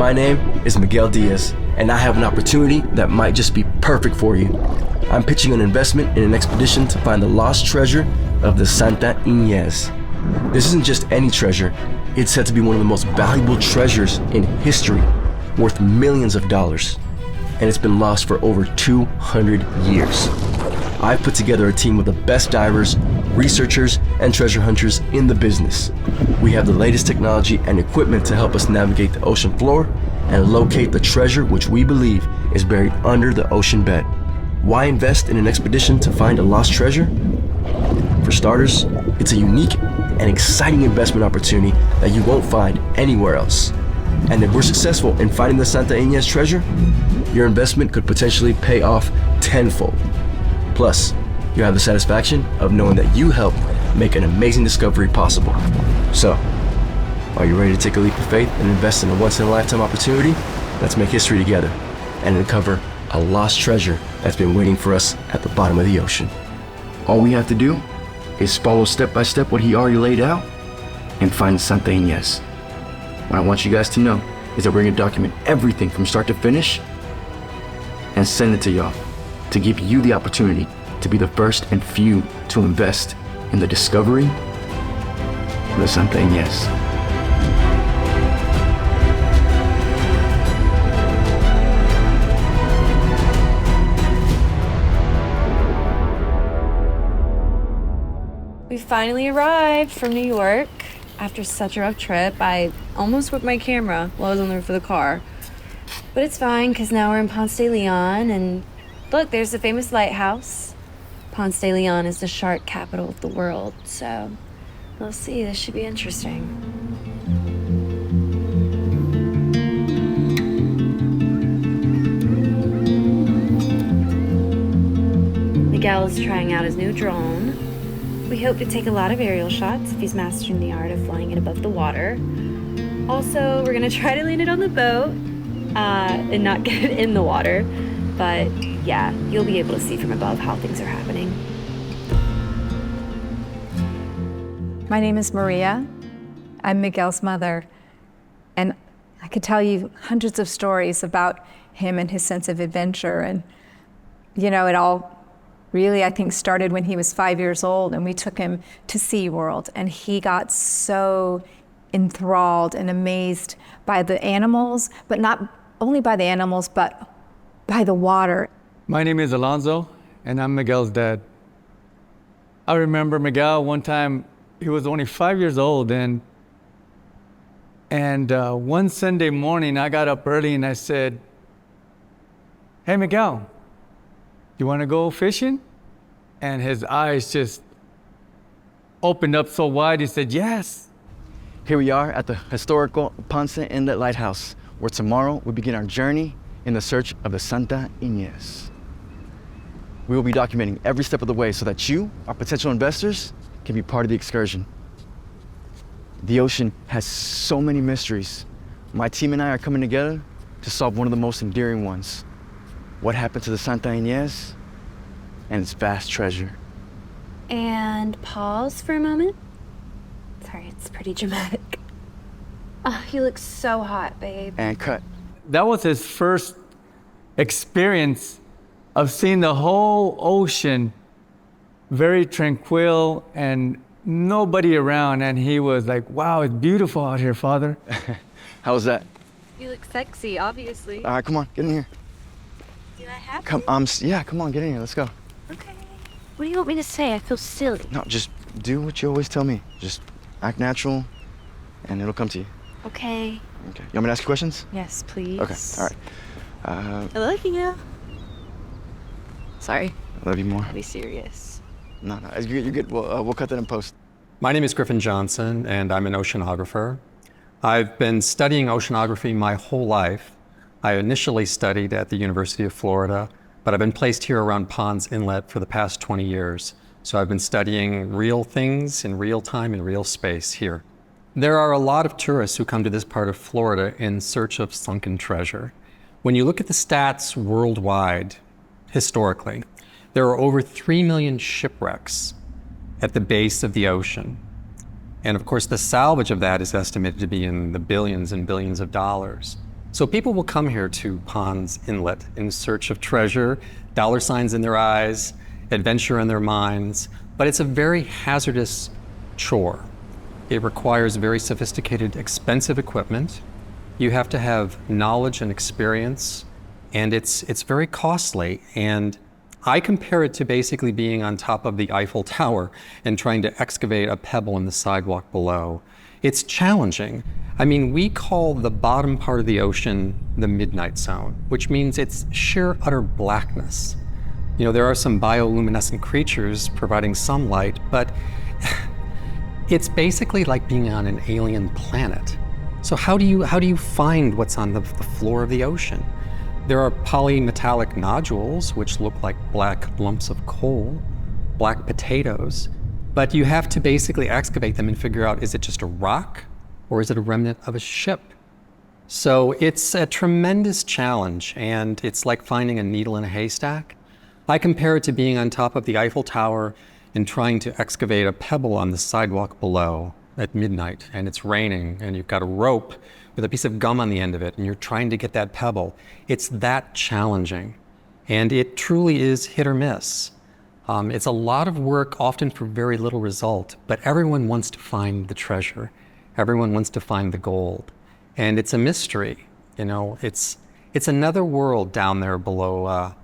My name is Miguel Diaz, and I have an opportunity that might just be perfect for you. I'm pitching an investment in an expedition to find the lost treasure of the Santa Ines. This isn't just any treasure. It's said to be one of the most valuable treasures in history, worth millions of dollars. And it's been lost for over 200 years. I've put together a team of the best divers, researchers, and treasure hunters in the business. We have the latest technology and equipment to help us navigate the ocean floor and locate the treasure which we believe is buried under the ocean bed. Why invest in an expedition to find a lost treasure? For starters, it's a unique and exciting investment opportunity that you won't find anywhere else. And if we're successful in finding the Santa Ines treasure, your investment could potentially pay off tenfold. Plus, you have the satisfaction of knowing that you helped make an amazing discovery possible. So, are you ready to take a leap of faith and invest in a once-in-a-lifetime opportunity? Let's make history together and uncover a lost treasure that's been waiting for us at the bottom of the ocean. All we have to do is follow step by step what he already laid out and find Santa Ines. What I want you guys to know is that we're gonna document everything from start to finish and send it to y'all to give you the opportunity to be the first and few to invest in the discovery of the Santa Ines. We finally arrived from New York. After such a rough trip, I almost whipped my camera while I was on the roof of the car. But it's fine, because now we're in Pansa Inlet, and look, there's the famous lighthouse. Pansa Inlet is the shark capital of the world, so we'll see. This should be interesting. Miguel is trying out his new drone. We hope to take a lot of aerial shots if he's mastering the art of flying it above the water. Also, we're gonna try to land it on the boat and not get it in the water. But yeah, you'll be able to see from above how things are happening. My name is Maria. I'm Miguel's mother. And I could tell you hundreds of stories about him and his sense of adventure. And, you know, it all really, I think, started when he was 5 years old and we took him to SeaWorld, and he got so enthralled and amazed by the animals, but not only by the animals, but by the water. My name is Alonzo, and I'm Miguel's dad. I remember Miguel one time, he was only 5 years old, and one Sunday morning, I got up early and I said, "Hey, Miguel, you want to go fishing?" And his eyes just opened up so wide, he said, "Yes." Here we are at the historical Pansa Inlet Lighthouse, where tomorrow we begin our journey in the search of the Santa Ines. We will be documenting every step of the way so that you, our potential investors, can be part of the excursion. The ocean has so many mysteries. My team and I are coming together to solve one of the most endearing ones. What happened to the Santa Ines and its vast treasure? And pause for a moment. Sorry, it's pretty dramatic. Oh, you look so hot, babe. And cut. That was his first experience of seeing the whole ocean very tranquil and nobody around. And he was like, "Wow, it's beautiful out here, Father." How was that? You look sexy, obviously. All right, come on, get in here. Did I have Come, yeah, come on, get in here, let's go. Okay. What do you want me to say? I feel silly. No, just do what you always tell me. Just act natural, and it'll come to you. Okay. Okay, you want me to ask you questions? Yes, please. Okay, all right. I love you. Sorry. I love you more. I'll be serious. No, you're good. We'll cut that in post. My name is Griffin Johnson, and I'm an oceanographer. I've been studying oceanography my whole life. I initially studied at the University of Florida, but I've been placed here around Pansa Inlet for the past 20 years. So I've been studying real things in real time in real space here. There are a lot of tourists who come to this part of Florida in search of sunken treasure. When you look at the stats worldwide, historically, there are over 3 million shipwrecks at the base of the ocean. And of course, the salvage of that is estimated to be in the billions and billions of dollars. So people will come here to Pansa Inlet in search of treasure, dollar signs in their eyes, adventure in their minds, but it's a very hazardous chore. It requires very sophisticated, expensive equipment. You have to have knowledge and experience, and it's very costly. And I compare it to basically being on top of the Eiffel Tower and trying to excavate a pebble in the sidewalk below. It's challenging. I mean, we call the bottom part of the ocean the midnight zone, which means it's sheer utter blackness. You know, there are some bioluminescent creatures providing some light, but it's basically like being on an alien planet. So how do you find what's on the floor of the ocean? There are polymetallic nodules, which look like black lumps of coal, black potatoes, but you have to basically excavate them and figure out, is it just a rock or is it a remnant of a ship? So it's a tremendous challenge, and it's like finding a needle in a haystack. I compare it to being on top of the Eiffel Tower and trying to excavate a pebble on the sidewalk below at midnight, and it's raining, and you've got a rope with a piece of gum on the end of it, and you're trying to get that pebble. It's that challenging, and it truly is hit or miss. It's a lot of work, often for very little result, but everyone wants to find the treasure. Everyone wants to find the gold, and it's a mystery. You know, it's another world down there below,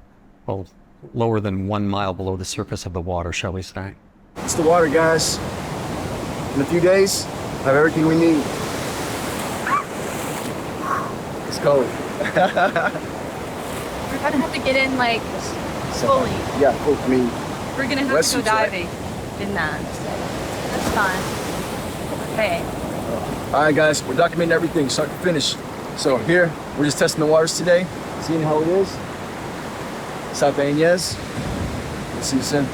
well, lower than 1 mile below the surface of the water, shall we say. It's the water, guys. In a few days, I have everything we need. It's cold. We're gonna have to get in like fully. Yeah, cool. I mean, We're gonna have to go wetsuits, right? diving in that. That's fun. Okay. all right, guys, we're documenting everything start to finish. So here, we're just testing the waters today, seeing how it is. Santa Ines. We'll see you soon.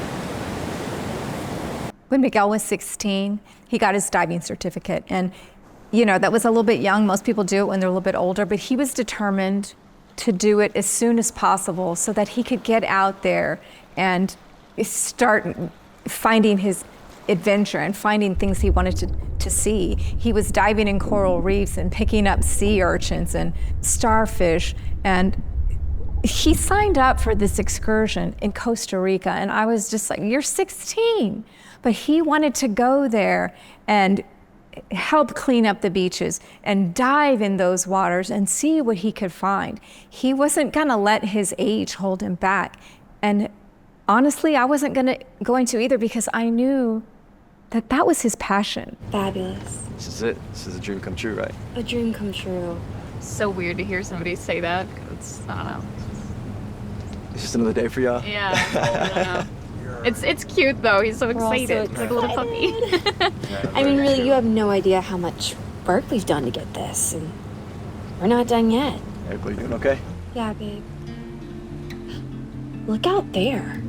When Miguel was 16, he got his diving certificate. And, you know, that was a little bit young. Most people do it when they're a little bit older, but he was determined to do it as soon as possible so that he could get out there and start finding his adventure and finding things he wanted to see. He was diving in coral reefs and picking up sea urchins and starfish, and he signed up for this excursion in Costa Rica, and I was just like, you're 16. But he wanted to go there and help clean up the beaches and dive in those waters and see what he could find. He wasn't gonna let his age hold him back. And honestly, I wasn't going to either, because I knew that that was his passion. Fabulous. This is it. This is a dream come true, right? A dream come true. So weird to hear somebody say that. It's, I don't know. It's just another day for y'all. Yeah. I don't know. It's cute though. He's so We're all so excited. Like a little puppy. I mean, really, you have no idea how much work we've done to get this, and we're not done yet. Eric, you doing okay? Yeah, babe. Look out there.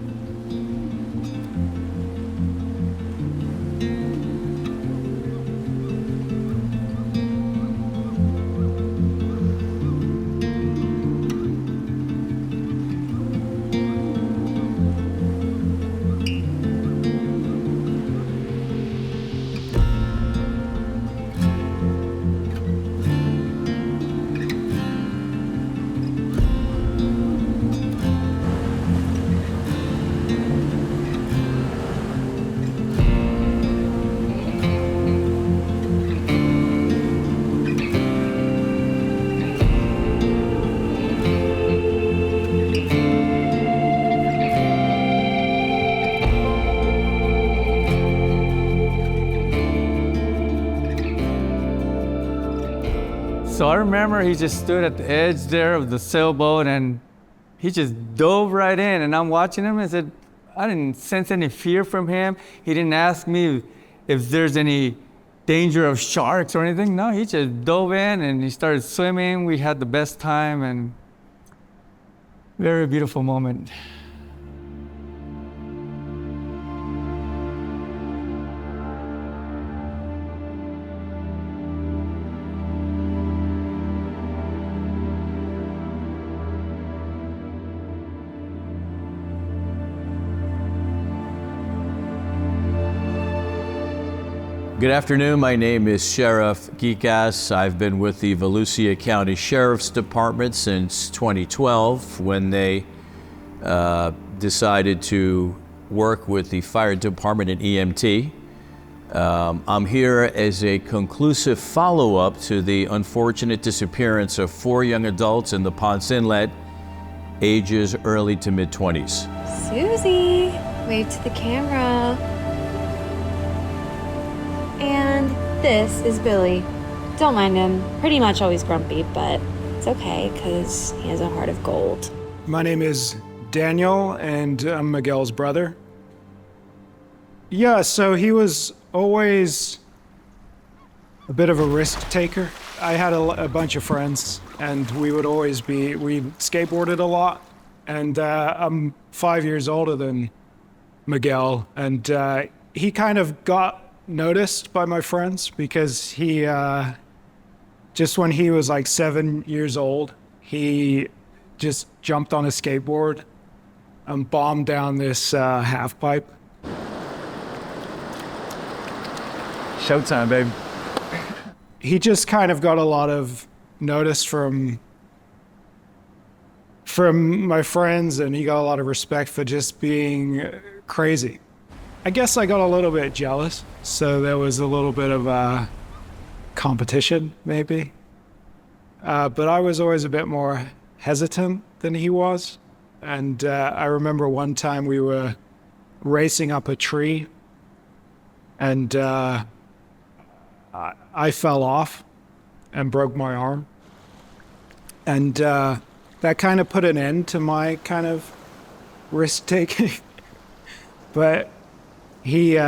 So I remember he just stood at the edge there of the sailboat, and he just dove right in, and I'm watching him and said, I didn't sense any fear from him. He didn't ask me if there's any danger of sharks or anything. No, he just dove in and he started swimming. We had the best time, and very beautiful moment. Good afternoon. My name is Sheriff Gikas. I've been with the Volusia County Sheriff's Department since 2012 when they decided to work with the fire department and EMT. I'm here as a conclusive follow-up to the unfortunate disappearance of 4 young adults in the Pansa Inlet, ages early to mid-20s. Susie, wave to the camera. And this is Billy. Don't mind him. Pretty much always grumpy, but it's okay because he has a heart of gold. My name is Daniel, and I'm Miguel's brother. Yeah, so he was always a bit of a risk taker. I had a bunch of friends, and we skateboarded a lot. And I'm 5 years older than Miguel, and he kind of got noticed by my friends because he, just when he was like 7 years old, he just jumped on a skateboard and bombed down this half pipe. Showtime, babe. He just kind of got a lot of notice from my friends, and he got a lot of respect for just being crazy. I guess I got a little bit jealous, so there was a little bit of competition, maybe. But I was always a bit more hesitant than he was. And I remember one time we were racing up a tree, and I fell off and broke my arm. And that kind of put an end to my kind of risk-taking. But he,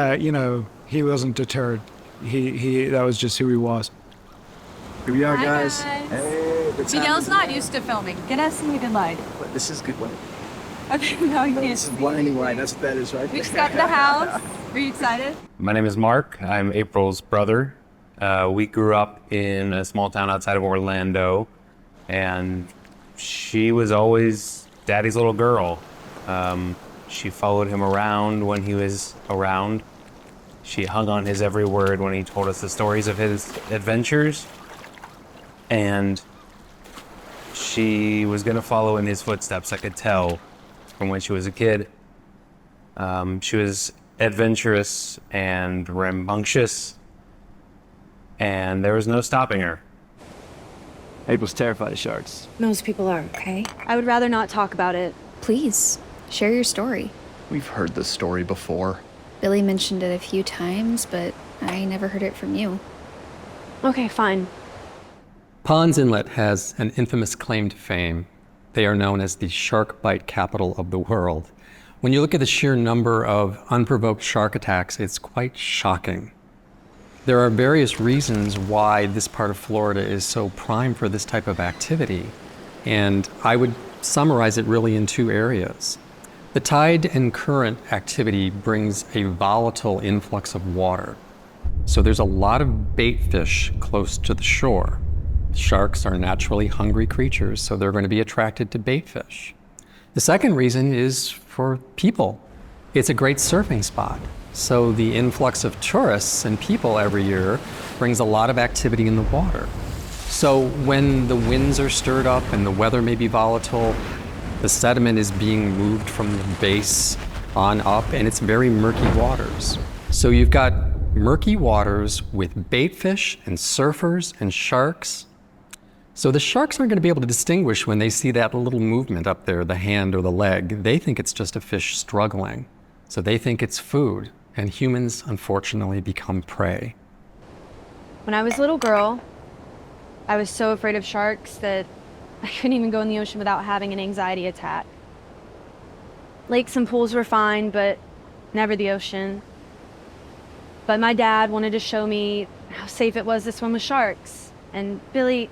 he wasn't deterred. That was just who he was. Here we are, Hi, guys. guys. Hey, good time. Miguel's not used to filming. Get us some good light. But this is good one. Okay, no, you This is can't. blinding light. That's what that is, right? We just got to the house. Are you excited? My name is Mark. I'm April's brother. We grew up in a small town outside of Orlando, and she was always Daddy's little girl. She followed him around when he was around. She hung on his every word when he told us the stories of his adventures. And she was going to follow in his footsteps, I could tell from when she was a kid. She was adventurous and rambunctious, and there was no stopping her. April's terrified of sharks. Most people are, okay? I would rather not talk about it. Please, share your story. We've heard this story before. Billy mentioned it a few times, but I never heard it from you. Okay, fine. Pansa Inlet has an infamous claim to fame. They are known as the shark bite capital of the world. When you look at the sheer number of unprovoked shark attacks, it's quite shocking. There are various reasons why this part of Florida is so prime for this type of activity, and I would summarize it really in 2 areas. The tide and current activity brings a volatile influx of water. So there's a lot of bait fish close to the shore. Sharks are naturally hungry creatures, so they're going to be attracted to bait fish. The second reason is for people. It's a great surfing spot. So the influx of tourists and people every year brings a lot of activity in the water. So when the winds are stirred up and the weather may be volatile, the sediment is being moved from the base on up, and it's very murky waters. So you've got murky waters with bait fish and surfers and sharks. So the sharks aren't going to be able to distinguish when they see that little movement up there, the hand or the leg. They think it's just a fish struggling. So they think it's food, and humans unfortunately become prey. When I was a little girl, I was so afraid of sharks that I couldn't even go in the ocean without having an anxiety attack. Lakes and pools were fine, but never the ocean. But my dad wanted to show me how safe it was to swim with sharks. And Billy,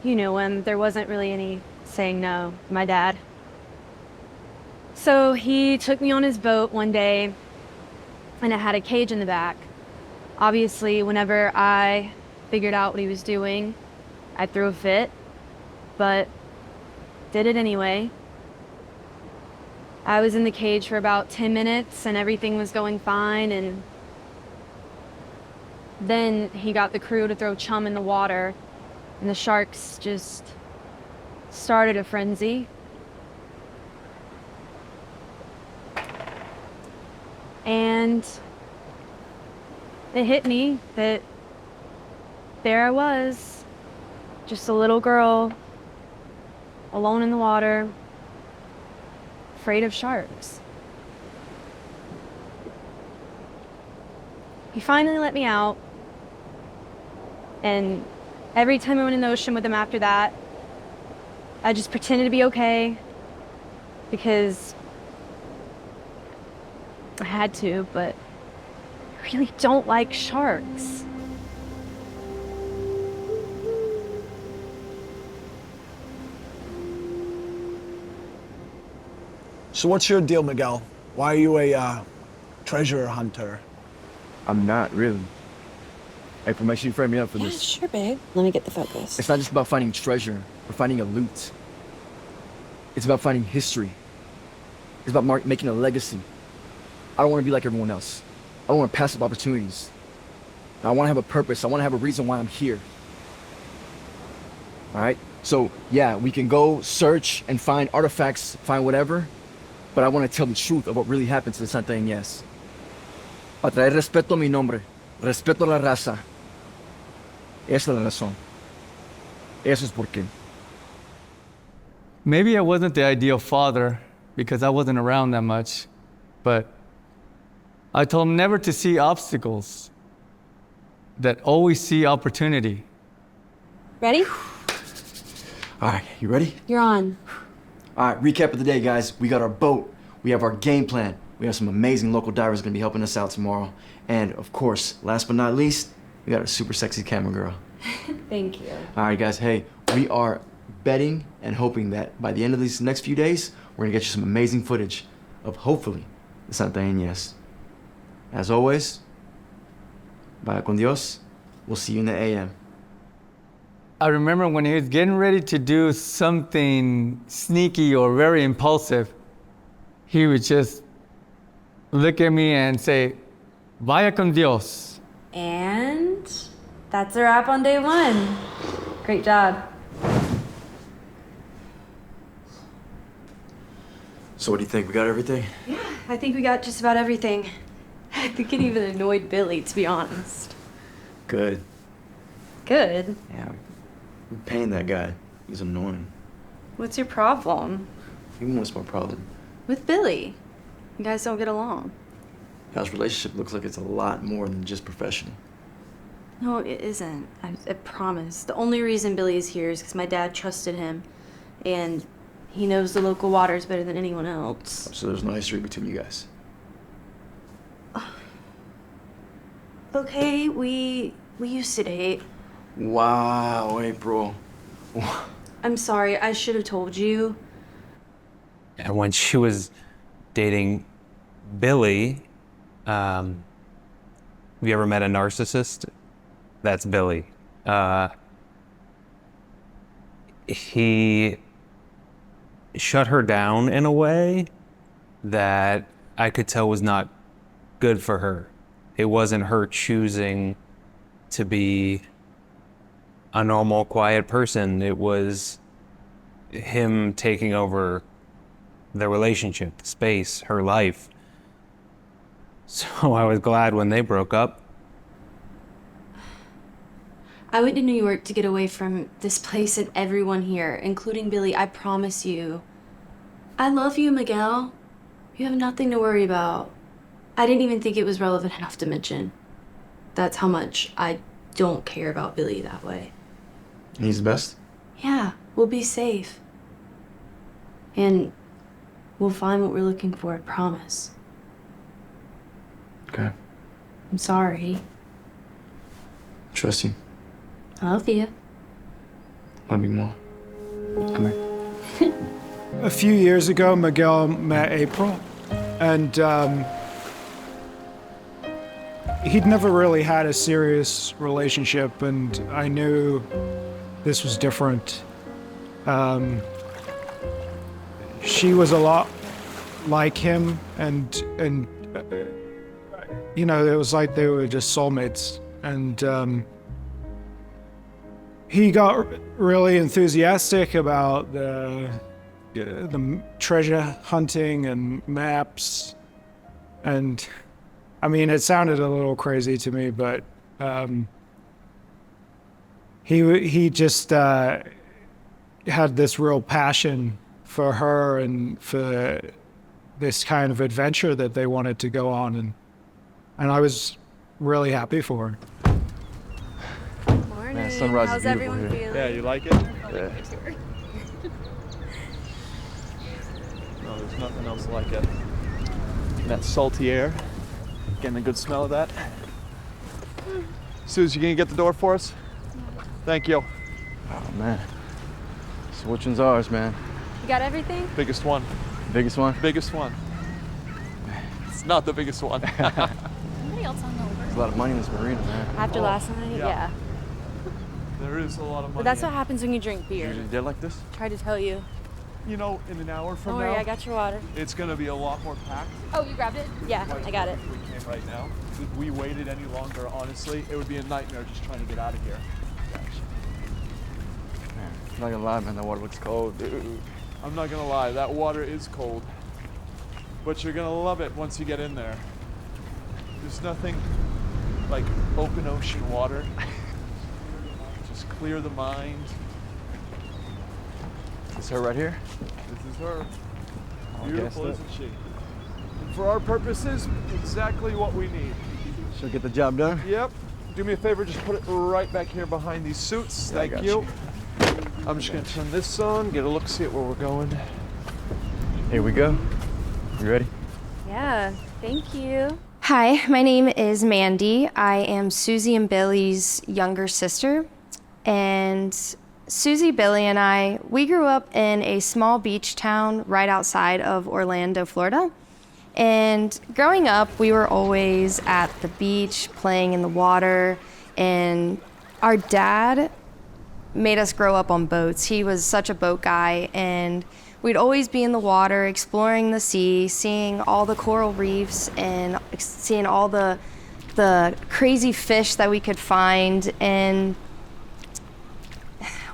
you knew him, there wasn't really any saying no, my dad. So he took me on his boat one day, and it had a cage in the back. Obviously, whenever I figured out what he was doing, I threw a fit, but did it anyway. I was in the cage for about 10 minutes and everything was going fine, and Then he got the crew to throw chum in the water, and the sharks just started a frenzy. And it hit me that there I was, just a little girl, alone in the water, afraid of sharks. He finally let me out, and every time I went in the ocean with him after that, I just pretended to be okay, because I had to, but I really don't like sharks. So what's your deal, Miguel? Why are you a treasure hunter? I'm not really. April, make sure you frame me up for this. Sure, babe. Let me get the focus. It's not just about finding treasure or finding a loot. It's about finding history. It's about making a legacy. I don't want to be like everyone else. I don't want to pass up opportunities. I want to have a purpose. I want to have a reason why I'm here. All right? So, yeah, we can go search and find artifacts, find whatever, but I want to tell the truth of what really happened to the Santa Ines. Para traer respeto a mi nombre, respeto a la raza. Esa es la razón. Eso es por qué. Maybe I wasn't the ideal father because I wasn't around that much, but I told him never to see obstacles, that always see opportunity. Ready? All right, you ready? You're on. All right, recap of the day, guys. We got our boat. We have our game plan. We have some amazing local divers going to be helping us out tomorrow. And, of course, last but not least, we got our super sexy camera girl. Thank you. All right, guys. Hey, we are betting and hoping that by the end of these next few days, we're going to get you some amazing footage of, hopefully, the Santa Ines. As always, vaya con Dios. We'll see you in the AM. I remember when he was getting ready to do something sneaky or very impulsive, he would just look at me and say, vaya con Dios. And that's a wrap on day one. Great job. So what do you think? We got everything? Yeah, I think we got just about everything. I think it even annoyed Billy, to be honest. Good. Good. Yeah, we're paying that guy. He's annoying. What's your problem? Even what's my problem? With Billy. You guys don't get along. Y'all's relationship looks like it's a lot more than just professional. No, it isn't. I promise. The only reason Billy is here is because my dad trusted him, and he knows the local waters better than anyone else. So there's no history between you guys. Okay, we used to date. Wow, April. I'm sorry, I should have told you. And when she was dating Billy, have you ever met a narcissist? That's Billy. He shut her down in a way that I could tell was not good for her. It wasn't her choosing to be a normal, quiet person. It was him taking over the relationship, the space, her life. So I was glad when they broke up. I went to New York to get away from this place and everyone here, including Billy, I promise you. I love you, Miguel. You have nothing to worry about. I didn't even think it was relevant enough to mention. That's how much I don't care about Billy that way. He's the best? Yeah, we'll be safe. And we'll find what we're looking for, I promise. Okay. I'm sorry. Trust you. I love you. Love you more. Come here. A few years ago, Miguel met April, and he'd never really had a serious relationship, and I knew this was different. She was a lot like him, and you know, it was like they were just soulmates. And he got really enthusiastic about the treasure hunting and maps. And I mean, it sounded a little crazy to me, but he just had this real passion for her and for this kind of adventure that they wanted to go on, and I was really happy for her. Morning. Man, sunrise How's is beautiful everyone here. feeling? Yeah, you like it? Yeah. No, there's nothing else like it. That salty air, getting a good smell of that. Suze, you gonna get the door for us? Thank you. Oh man. So which one's ours, man? You got everything? Biggest one. Biggest one? Biggest one. It's not the biggest one. Somebody else on the over. There's a lot of money in this marina, man. After last night? Yeah. There is a lot of money. But that's in what happens when you drink beer. Usually dead like this? Tried to tell you. You know, in an hour from Don't now, worry, I got your water. it's gonna be a lot more packed. Oh, you grabbed it? Yeah, I got it. If we came right now. If we waited any longer, honestly, it would be a nightmare just trying to get out of here. Man, I'm not gonna lie, man, that water looks cold, dude. I'm not gonna lie, that water is cold. But you're gonna love it once you get in there. There's nothing like open ocean water. Just clear the mind. Is her right here? This is her. I'll Beautiful, guess that. isn't she? And for our purposes, exactly what we need. She'll get the job done? Yep. Do me a favor, just put it right back here behind these suits. Yeah, I Thank got you. I'm just gonna turn this on, get a look-see at where we're going. Here we go. You ready? Yeah, thank you. Hi, my name is Mandy. I am Susie and Billy's younger sister. And Susie, Billy, and I, we grew up in a small beach town right outside of Orlando, Florida. And growing up, we were always at the beach, playing in the water. And our dad made us grow up on boats. He was such a boat guy, and we'd always be in the water, exploring the sea, seeing all the coral reefs and seeing all the crazy fish that we could find. And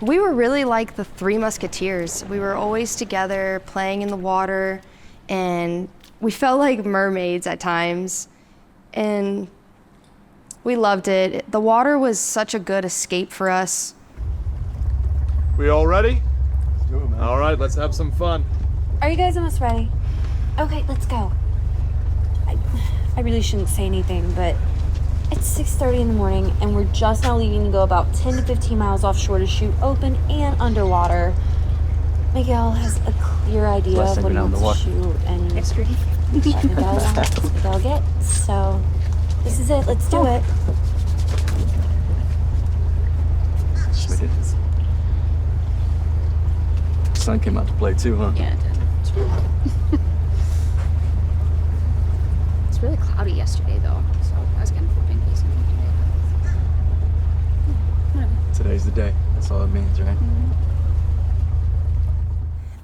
we were really like the Three Musketeers. We were always together, playing in the water, and we felt like mermaids at times. And we loved it. The water was such a good escape for us. We all ready? Let's do it, man. All right, let's have some fun. Are you guys almost ready? Okay, let's go. I really shouldn't say anything, but it's 6:30 in the morning, and we're just now leaving to go about 10 to 15 miles offshore to shoot open and underwater. Miguel has a clear idea of what he wants to shoot, and Miguel gets. So this is it. Let's do it. Sweet. Sun came out to play too, huh? Yeah, it did. It's really cloudy yesterday, though, so I was getting hoping for something today. Whatever. Today's the day. That's all it means, right?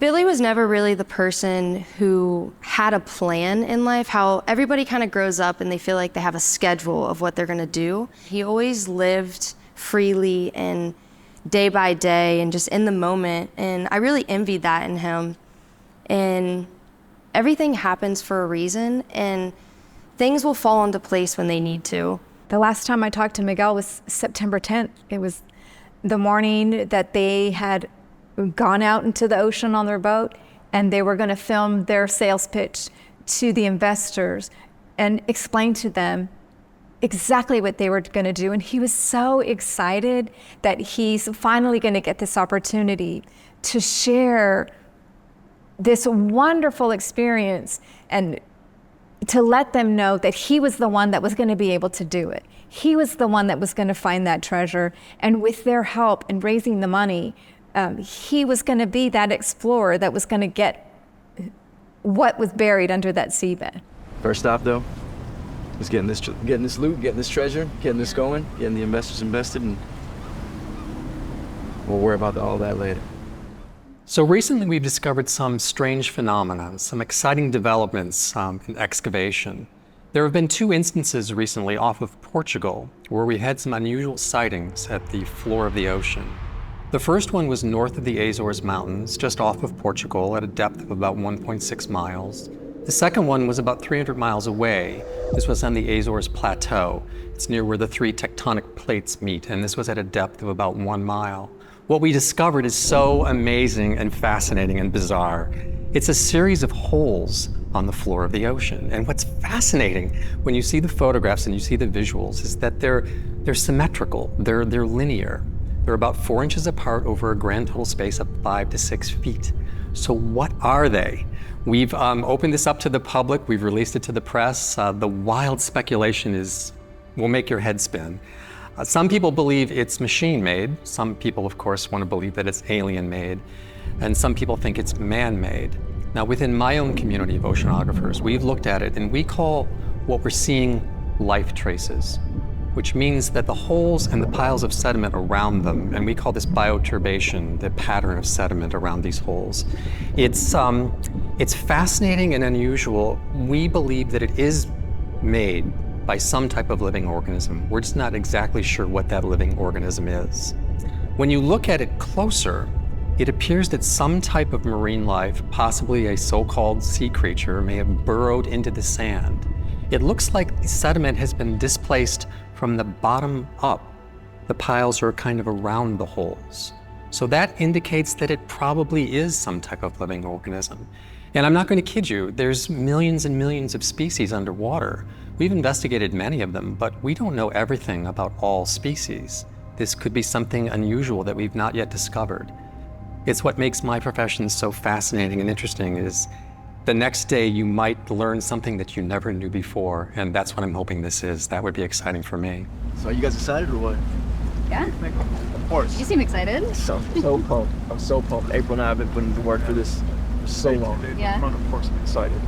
Billy was never really the person who had a plan in life, how everybody kind of grows up and they feel like they have a schedule of what they're gonna do. He always lived freely and day by day and just in the moment, and I really envied that in him. And everything happens for a reason, and things will fall into place when they need to. The last time I talked to Miguel was September 10th. It was the morning that they had gone out into the ocean on their boat, and they were going to film their sales pitch to the investors and explain to them exactly what they were going to do. And he was so excited that he's finally going to get this opportunity to share this wonderful experience and to let them know that he was the one that was going to be able to do it. He was the one that was going to find that treasure. And with their help in raising the money, he was going to be that explorer that was going to get what was buried under that seabed. First stop, though, was getting this loot, getting this treasure, getting this going, getting the investors invested, and we'll worry about all that later. So recently we've discovered some strange phenomena, some exciting developments in excavation. There have been 2 instances recently off of Portugal where we had some unusual sightings at the floor of the ocean. The first one was north of the Azores Mountains, just off of Portugal at a depth of about 1.6 miles. The second one was about 300 miles away. This was on the Azores Plateau. It's near where the 3 tectonic plates meet, and this was at a depth of about 1 mile. What we discovered is so amazing and fascinating and bizarre. It's a series of holes on the floor of the ocean. And what's fascinating when you see the photographs and you see the visuals is that they're symmetrical, they're linear. They're about 4 inches apart over a grand total space of 5 to 6 feet. So what are they? We've opened this up to the public, we've released it to the press. The wild speculation will make your head spin. Some people believe it's machine-made. Some people, of course, want to believe that it's alien-made. And some people think it's man-made. Now, within my own community of oceanographers, we've looked at it and we call what we're seeing life traces, which means that the holes and the piles of sediment around them, and we call this bioturbation, the pattern of sediment around these holes. It's fascinating and unusual. We believe that it is made by some type of living organism. We're just not exactly sure what that living organism is. When you look at it closer, it appears that some type of marine life, possibly a so-called sea creature, may have burrowed into the sand. It looks like the sediment has been displaced from the bottom up. The piles are kind of around the holes. So that indicates that it probably is some type of living organism. And I'm not going to kid you, there's millions and millions of species underwater. We've investigated many of them, but we don't know everything about all species. This could be something unusual that we've not yet discovered. It's what makes my profession so fascinating and interesting is the next day you might learn something that you never knew before, and that's what I'm hoping this is. That would be exciting for me. So are you guys excited or what? Yeah. Of course. You seem excited. So pumped. I'm so pumped. April and I have been putting to work for this for so long. Yeah. Of course I'm excited.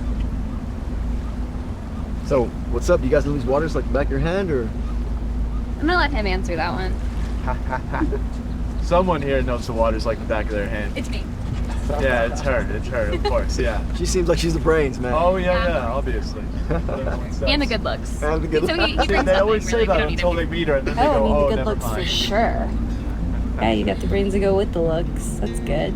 So, what's up? You guys know these waters like the back of your hand, or? I'm gonna let him answer that one. Someone here knows the waters like the back of their hand. It's me. Yeah, it's her, of course, yeah. She seems like she's the brains, man. Oh, yeah, obviously. And the good looks. And the good So looks. he brings They always say really that good until they meet her, and then they go, Oh, I mean, oh, the good never looks for mind. sure. Yeah, you got the brains to go with the looks. That's good.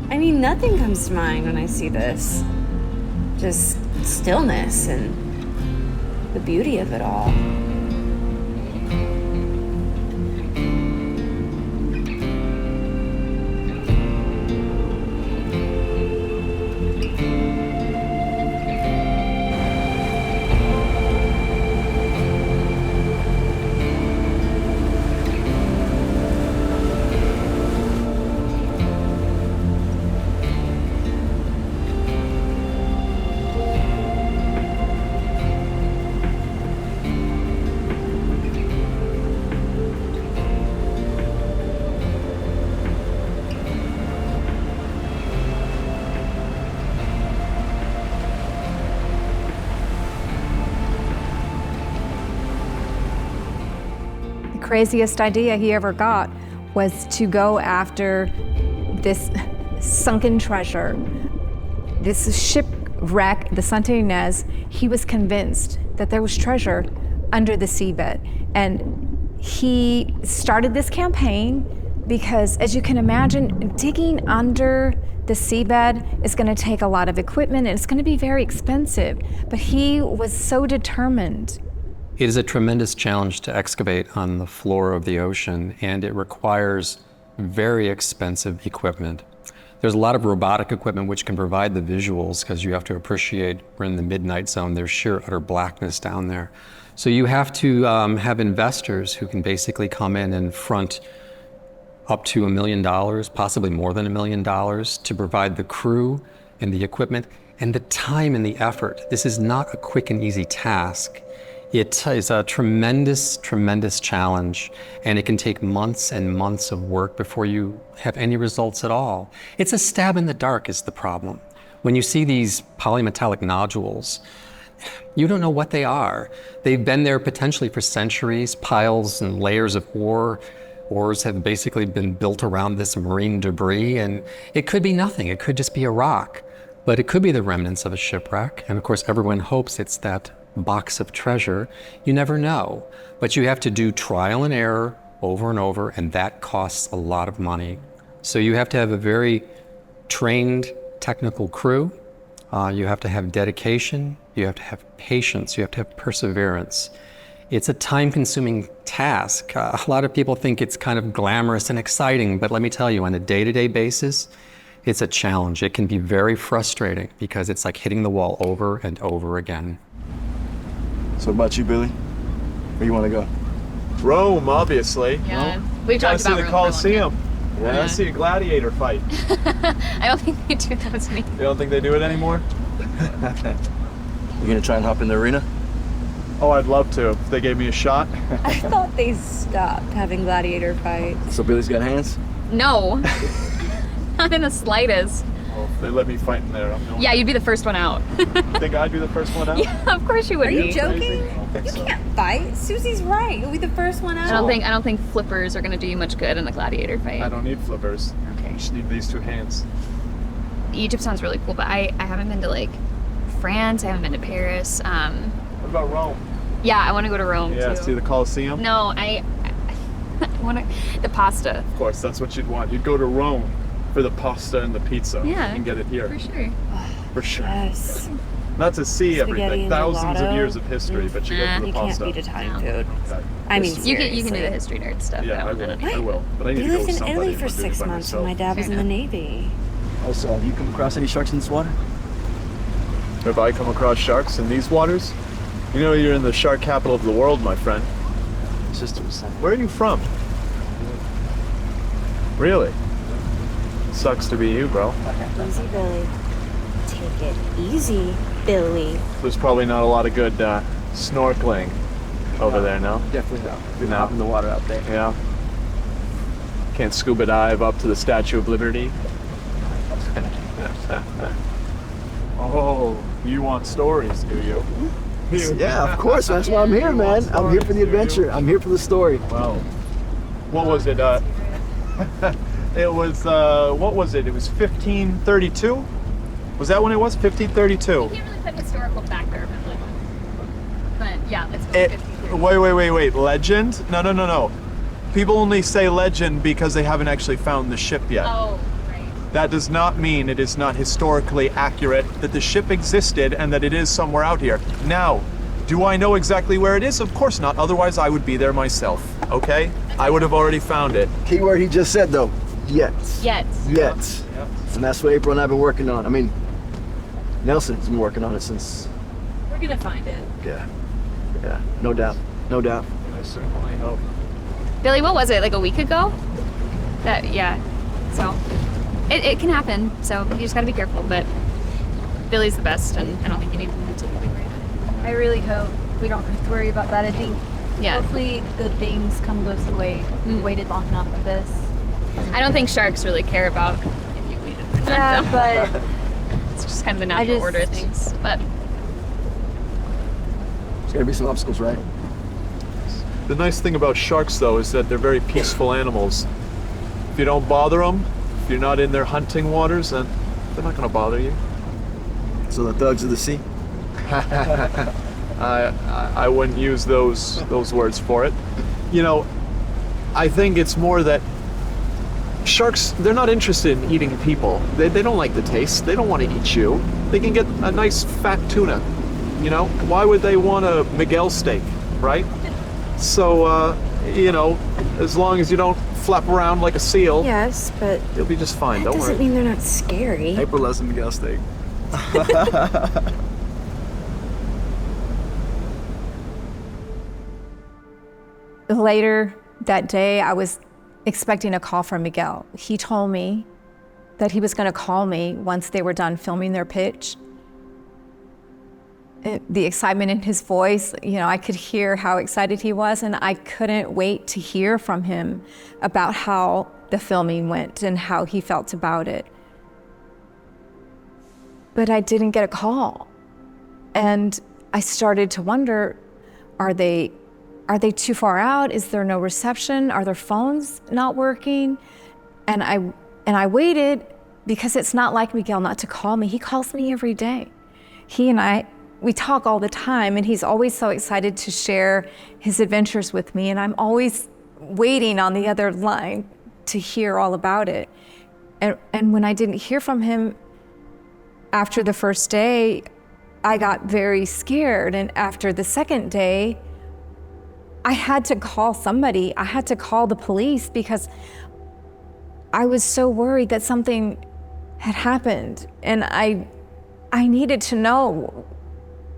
I mean, nothing comes to mind when I see this. Just stillness and the beauty of it all. Craziest idea he ever got was to go after this sunken treasure, this shipwreck, the Santa Ines. He was convinced that there was treasure under the seabed. And he started this campaign because, as you can imagine, digging under the seabed is going to take a lot of equipment and it's going to be very expensive. But he was so determined. It is a tremendous challenge to excavate on the floor of the ocean, and it requires very expensive equipment. There's a lot of robotic equipment which can provide the visuals, because you have to appreciate we're in the midnight zone. There's sheer utter blackness down there. So you have to have investors who can basically come in and front up to $1 million, possibly more than $1 million, to provide the crew and the equipment and the time and the effort. This is not a quick and easy task. It is a tremendous, tremendous challenge, and it can take months and months of work before you have any results at all. It's a stab in the dark is the problem. When you see these polymetallic nodules, you don't know what they are. They've been there potentially for centuries, piles and layers of ore. Ores have basically been built around this marine debris, and it could be nothing. It could just be a rock, but it could be the remnants of a shipwreck. And of course, everyone hopes it's that box of treasure. You never know, but you have to do trial and error over and over, and that costs a lot of money. So you have to have a very trained technical crew. You have to have dedication. You have to have patience. You have to have perseverance. It's a time-consuming task. A lot of people think it's kind of glamorous and exciting, but let me tell you, on a day-to-day basis, it's a challenge. It can be very frustrating because it's like hitting the wall over and over again. So what about you, Billy? Where you want to go? Rome, obviously. Yeah, we've talked see about the Rome Colosseum. Yeah. Yeah, see a gladiator fight. I don't think they do those anymore. You don't think they do it anymore? You gonna try and hop in the arena? Oh, I'd love to if they gave me a shot. I thought they stopped having gladiator fights. So Billy's got hands? No, not in the slightest. Well, if they let me fight in there, I'm going. Yeah, you'd be the first one out. Think I'd be the first one out? Yeah, of course you would Are be. you joking? You can't fight. Susie's right. You'll be the first one out. I don't think flippers are gonna do you much good in a gladiator fight. I don't need flippers. Okay. I just need these two hands. Egypt sounds really cool, but I haven't been to like France. I haven't been to Paris. What about Rome? Yeah, I want to go to Rome Yeah, too. see the Colosseum? No, I want to the pasta. Of course, that's what you'd want. You'd go to Rome for the pasta and the pizza. Yeah, You can get it here. For sure. For sure. Yes. Not to see Spaghetti everything, and thousands of gelato. years of history, but you go for the You pasta. can't beat Italian food. Okay. I mean, You can do seriously. the history nerd stuff. Yeah, I don't will. I will. But I need We to go lived with in somebody. Italy I'm for not doing it 6 by months when myself. my dad was in the Navy. Also, have you come across any sharks in this water? Have I come across sharks in these waters? You know you're in the shark capital of the world, my friend. Sister was saying. Where are you from? Really? Sucks to be you, bro. Easy, Billy. Take it easy, Billy. There's probably not a lot of good snorkeling over there, no? Definitely not. We're No. not in the water out there. Yeah. Can't scuba dive up to the Statue of Liberty. Oh, you want stories, do you? Yeah, of course. That's why I'm here, man. I'm here for the adventure. I'm here for the story. Well, what was it? It was, what was it? It was 1532? Was that when it was? 1532? You can't really put historical factor, but yeah, it's Wait. Legend? No. People only say legend because they haven't actually found the ship yet. Oh, right. That does not mean it is not historically accurate that the ship existed and that it is somewhere out here. Now, do I know exactly where it is? Of course not. Otherwise, I would be there myself. Okay? I would have already found it. Key word he just said, though. Yet. Yet. And that's what April and I have been working on. I mean, Nelson's been working on it since. We're gonna find it. Yeah. No doubt. I certainly hope. Billy, what was it? Like a week ago? Yeah. So it can happen. So you just gotta be careful. But Billy's the best, and I don't think you need to be worried. I really hope we don't have to worry about that. I think hopefully good things come to us away. We waited long enough for this. I don't think sharks really care about if you waited for them. Yeah, though. but it's just kind of the natural order of things. But There's gotta be some obstacles, right? The nice thing about sharks, though, is that they're very peaceful animals. If you don't bother them, if you're not in their hunting waters, then they're not going to bother you. So the thugs of the sea? I wouldn't use those words for it. You know, I think it's more that sharks, they're not interested in eating people. They don't like the taste. They don't want to eat you. They can get a nice fat tuna. You know, why would they want a Miguel steak, right? So, you know, as long as you don't flap around like a seal. Yes, but you'll be just fine. that Don't doesn't worry. mean they're not scary. April loves the Miguel steak. Later that day, I was expecting a call from Miguel. He told me that he was going to call me once they were done filming their pitch. the excitement in his voice. I could hear how excited he was, and I couldn't wait to hear from him about how the filming went and how he felt about it. But I didn't get a call. And I started to wonder, are they too far out? Is there no reception? Are their phones not working? And I waited, because it's not like Miguel not to call me. He calls me every day. He and we talk all the time, and he's always so excited to share his adventures with me, and I'm always waiting on the other line to hear all about it. And when I didn't hear from him after the first day, I got very scared. And after the second day, I had to call somebody. I had to call the police, because I was so worried that something had happened, and I needed to know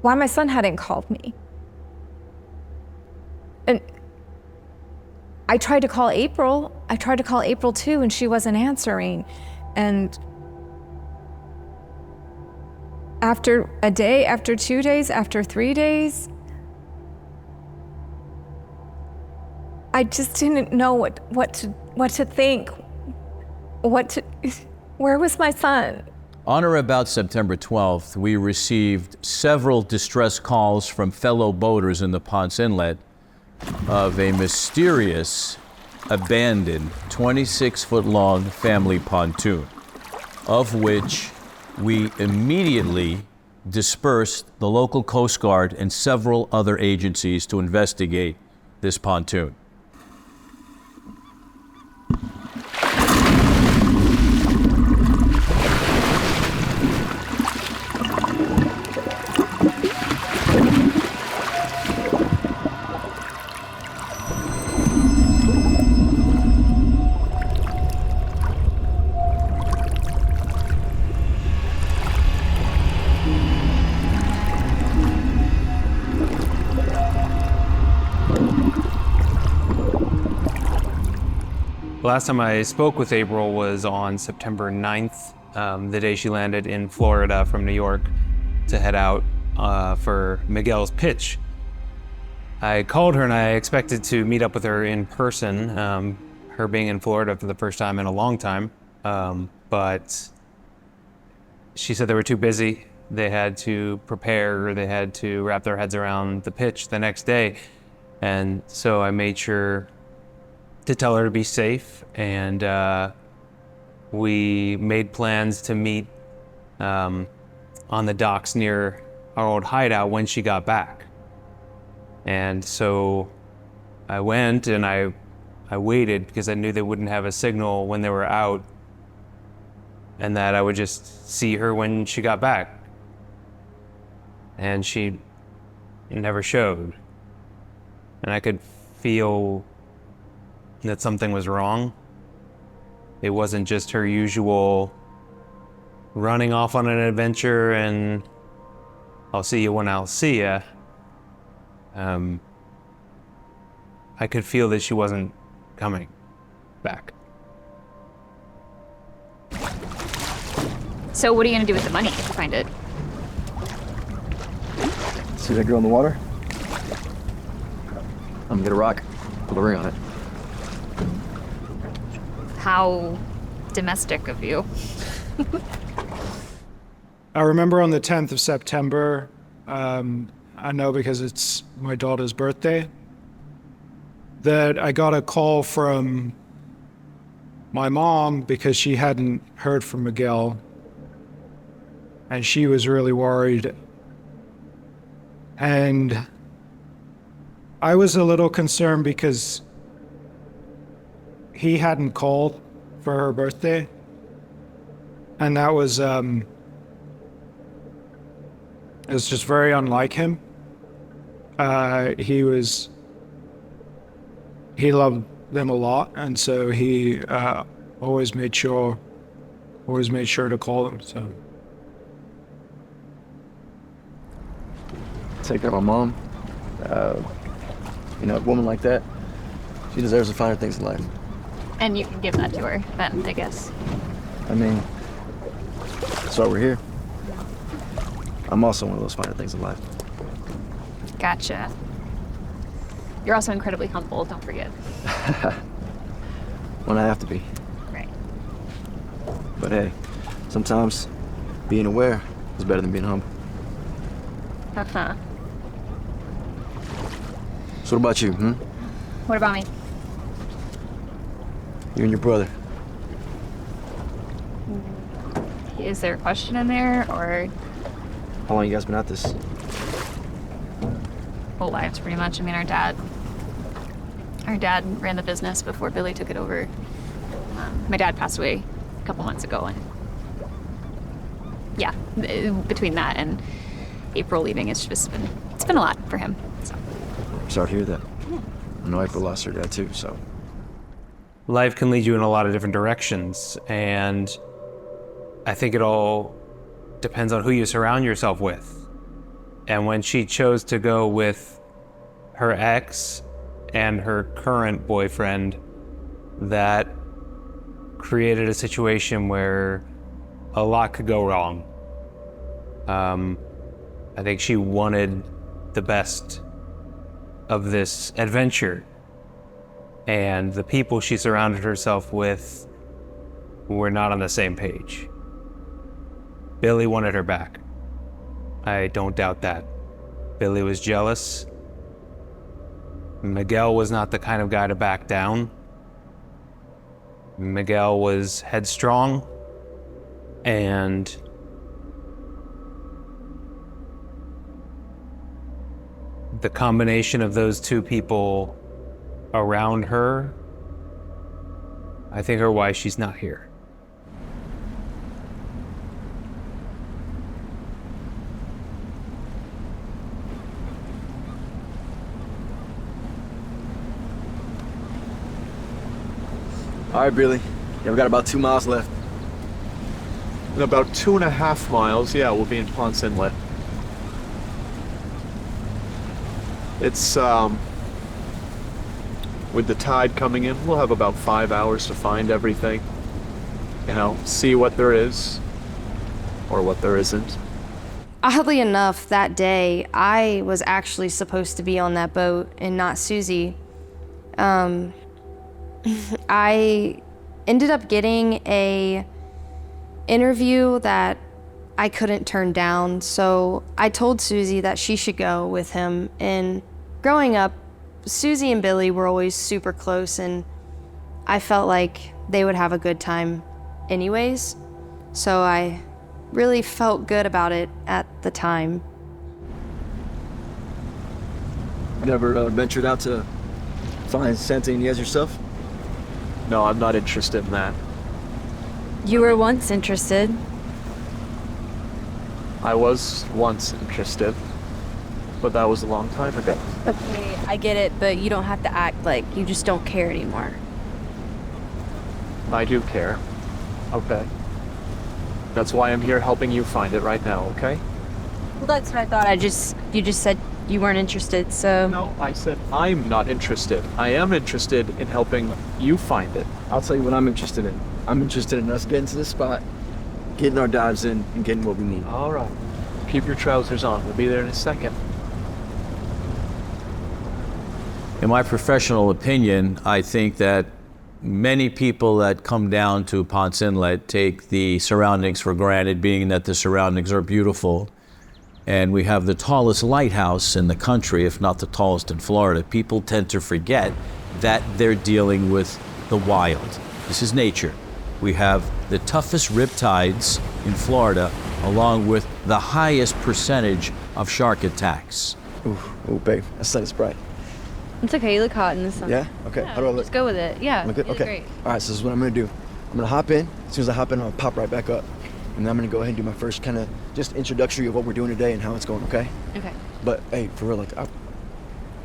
why my son hadn't called me. And I tried to call April. I tried to call April too, and she wasn't answering. And after a day, after 2 days, after 3 days, I just didn't know what to think. Where was my son? On or about September 12th, we received several distress calls from fellow boaters in the Pansa Inlet of a mysterious, abandoned, 26-foot-long family pontoon, of which we immediately dispersed the local Coast Guard and several other agencies to investigate this pontoon. Last time I spoke with April was on September 9th, the day she landed in Florida from New York to head out for Miguel's pitch. I called her and I expected to meet up with her in person, her being in Florida for the first time in a long time, but she said they were too busy. They had to prepare, they had to wrap their heads around the pitch the next day. And so I made sure to tell her to be safe, and we made plans to meet on the docks near our old hideout when she got back. And so I went and I waited, because I knew they wouldn't have a signal when they were out, and that I would just see her when she got back. And she never showed. And I could feel that something was wrong. It wasn't just her usual running off on an adventure and I'll see you when I'll see you. I could feel that she wasn't coming back. So what are you gonna do with the money if you find it? See that girl in the water? I'm gonna get a rock, put a ring on it. How domestic of you. I remember on the 10th of September, I know because it's my daughter's birthday, that I got a call from my mom because she hadn't heard from Miguel, and she was really worried. And I was a little concerned because he hadn't called for her birthday, and that was it was just very unlike him. He loved them a lot, and so he always made sure to call them. So Take care of my mom. A woman like that, she deserves the finer things in life. And you can give that to her then, I guess. I mean, that's why we're here. I'm also one of those finer things in life. Gotcha. You're also incredibly humble, don't forget. When I have to be. Right. But hey, sometimes being aware is better than being humble. Uh-huh. So what about you, What about me? You and your brother. Is there a question in there, or How long you guys been at this? whole lives pretty much? I mean, our dad ran the business before Billy took it over. My dad passed away a couple months ago, and yeah, between that and April leaving, it's been a lot for him. So. Sorry to hear that. I know April lost her dad too, so. Life can lead you in a lot of different directions, and I think it all depends on who you surround yourself with. And when she chose to go with her ex and her current boyfriend, that created a situation where a lot could go wrong. I think she wanted the best of this adventure, and the people she surrounded herself with were not on the same page. Billy wanted her back. I don't doubt that. Billy was jealous. Miguel was not the kind of guy to back down. Miguel was headstrong, and the combination of those two people around her, I think, are why she's not here. All right, Billy. Yeah, we got about 2 miles left. In about 2.5 miles, yeah, we'll be in Pansa Inlet. It's, with the tide coming in, we'll have about 5 hours to find everything. You know, see what there is, or what there isn't. Oddly enough, that day, I was actually supposed to be on that boat and not Susie. I ended up getting a interview that I couldn't turn down, so I told Susie that she should go with him. And growing up, Susie and Billy were always super close, and I felt like they would have a good time anyways, so I really felt good about it at the time. Never ventured out to find Santa Ines yourself? No, I'm not interested in that. You were once interested. I was once interested, but that was a long time ago. Okay, I get it, but you don't have to act like you just don't care anymore. I do care. Okay. That's why I'm here helping you find it right now, okay? Well, that's what I thought. You just said you weren't interested, so... No, I said I'm not interested. I am interested in helping you find it. I'll tell you what I'm interested in. I'm interested in us getting to this spot, getting our dives in, and getting what we need. All right. Keep your trousers on. We'll be there in a second. In my professional opinion, I think that many people that come down to Pansa Inlet take the surroundings for granted, being that the surroundings are beautiful. And we have the tallest lighthouse in the country, if not the tallest in Florida. People tend to forget that they're dealing with the wild. This is nature. We have the toughest riptides in Florida, along with the highest percentage of shark attacks. Ooh, babe, that sun is bright. It's okay, you look hot in the sun. Yeah? Okay, how do I look? Just go with it, yeah. Look good? You look Okay. great. All right, so this is what I'm gonna do. I'm gonna hop in. As soon as I hop in, I'll pop right back up. And then I'm gonna go ahead and do my first kind of just introductory of what we're doing today and how it's going, okay? Okay. But hey, for real, like I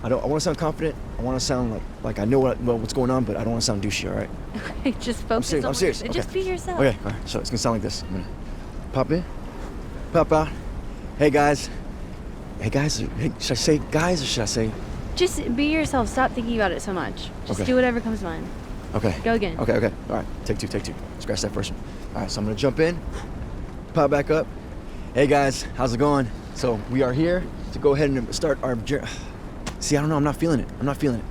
want to sound confident. I want to sound like I know what's going on, but I don't want to sound douchey, all right? Just focus on I'm serious. what- Okay. Just be yourself. Okay, all right. So it's gonna sound like this. I'm gonna pop in, pop out. Hey guys. Hey guys. Hey, should I say guys or should I say? Just be yourself. Stop thinking about it so much. Just Okay. do whatever comes to mind. Okay. Go again. Okay. All right. Take two. Scratch that first one. All right. So I'm gonna jump in, pop back up. Hey guys, how's it going? So we are here to go ahead and start our journey. See, I don't know, I'm not feeling it.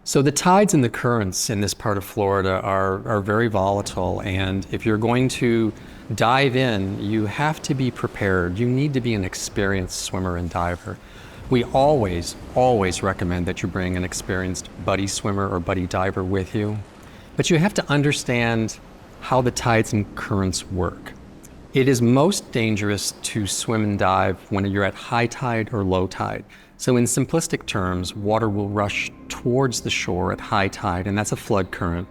So the tides and the currents in this part of Florida are very volatile, and if you're going to dive in, you have to be prepared. You need to be an experienced swimmer and diver. We always recommend that you bring an experienced buddy swimmer or buddy diver with you, but you have to understand how the tides and currents work. It is most dangerous to swim and dive when you're at high tide or low tide. So in simplistic terms, water will rush towards the shore at high tide, and that's a flood current.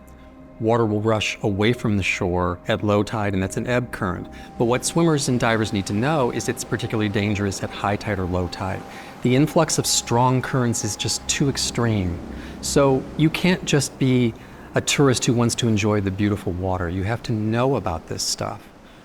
Water will rush away from the shore at low tide, and that's an ebb current. But what swimmers and divers need to know is it's particularly dangerous at high tide or low tide. The influx of strong currents is just too extreme. So you can't just be a tourist who wants to enjoy the beautiful water. You have to know about this stuff,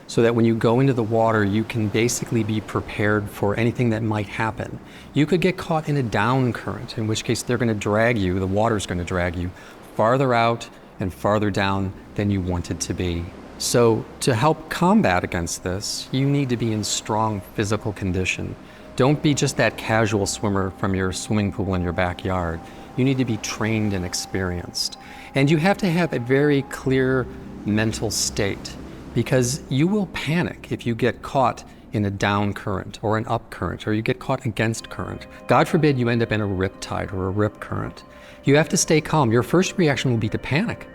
so that when you go into the water, you can basically be prepared for anything that might happen. You could get caught in a down current, in which case they're going to drag you, the water's going to drag you farther out and farther down than you wanted to be. So to help combat against this, you need to be in strong physical condition. Don't be just that casual swimmer from your swimming pool in your backyard. You need to be trained and experienced. And you have to have a very clear mental state, because you will panic if you get caught in a down current or an up current, or you get caught against current. God forbid you end up in a rip tide or a rip current. You have to stay calm. Your first reaction will be to panic.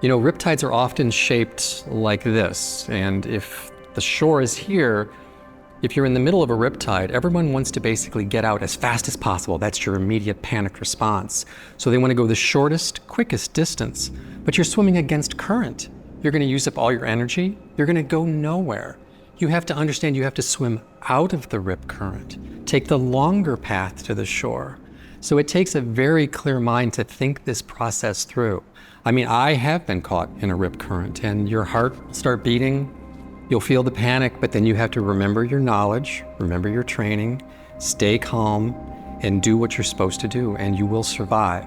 You know, rip tides are often shaped like this, and if the shore is here, if you're in the middle of a rip tide, everyone wants to basically get out as fast as possible. That's your immediate panic response. So they want to go the shortest, quickest distance, but you're swimming against current. You're going to use up all your energy. You're going to go nowhere. You have to understand you have to swim out of the rip current, take the longer path to the shore. So it takes a very clear mind to think this process through. I mean, I have been caught in a rip current, and your heart will start beating. You'll feel the panic, but then you have to remember your knowledge, remember your training, stay calm, and do what you're supposed to do, and you will survive.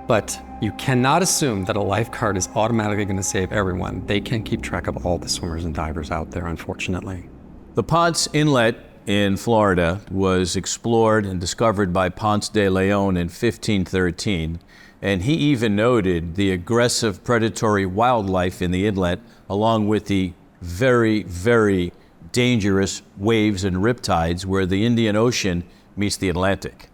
But you cannot assume that a lifeguard is automatically going to save everyone. They can't keep track of all the swimmers and divers out there, unfortunately. The Pansa Inlet in Florida was explored and discovered by Ponce de Leon in 1513, and he even noted the aggressive predatory wildlife in the inlet, along with the very, very dangerous waves and riptides where the Indian Ocean meets the Atlantic.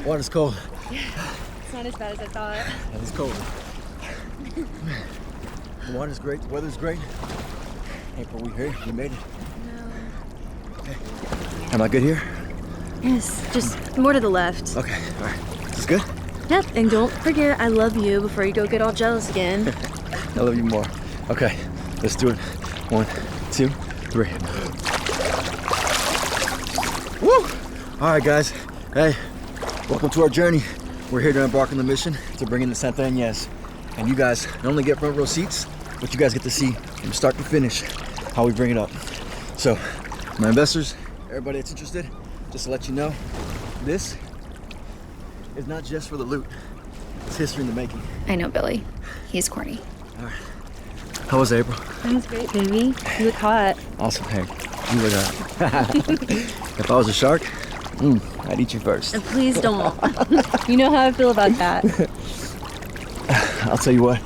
Water's cold. Yeah, it's not as bad as I thought. Yeah, it's cold. The water's great, the weather's great. April, we here? We made it. No. Okay. Am I good here? Yes, just more to the left. Okay, all right. Is this good? Yep, and don't forget I love you before you go get all jealous again. I love you more. Okay, let's do it. 1, 2, 3. Woo! All right, guys. Hey, welcome to our journey. We're here to embark on the mission to bring in the Santa Ines. And you guys not only get front row seats, but you guys get to see from start to finish how we bring it up. So, my investors, everybody that's interested, just to let you know, this is not just for the loot. It's history in the making. I know, Billy. He's corny. All right. How was April? That was great, baby. You look hot. Awesome. Hey, you look hot. If I was a shark, I'd eat you first. And please don't. You know how I feel about that. I'll tell you what.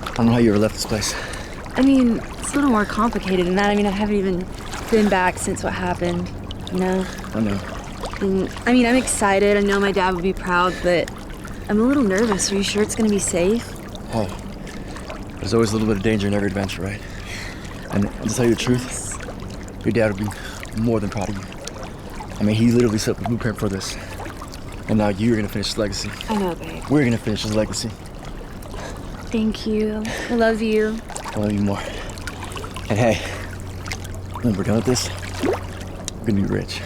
I don't know how you ever left this place. I mean, it's a little more complicated than that. I mean, I haven't even been back since what happened, you know? I know. And, I mean, I'm excited. I know my dad would be proud, but I'm a little nervous. Are you sure it's going to be safe? Oh, there's always a little bit of danger in every adventure, right? And to tell you the truth, your dad would be more than proud of you. I mean, he literally set the blueprint for this. And now you're going to finish his legacy. I know, babe. We're going to finish his legacy. Thank you. I love you. I love you more. And hey, when we're done with this, we're gonna be rich.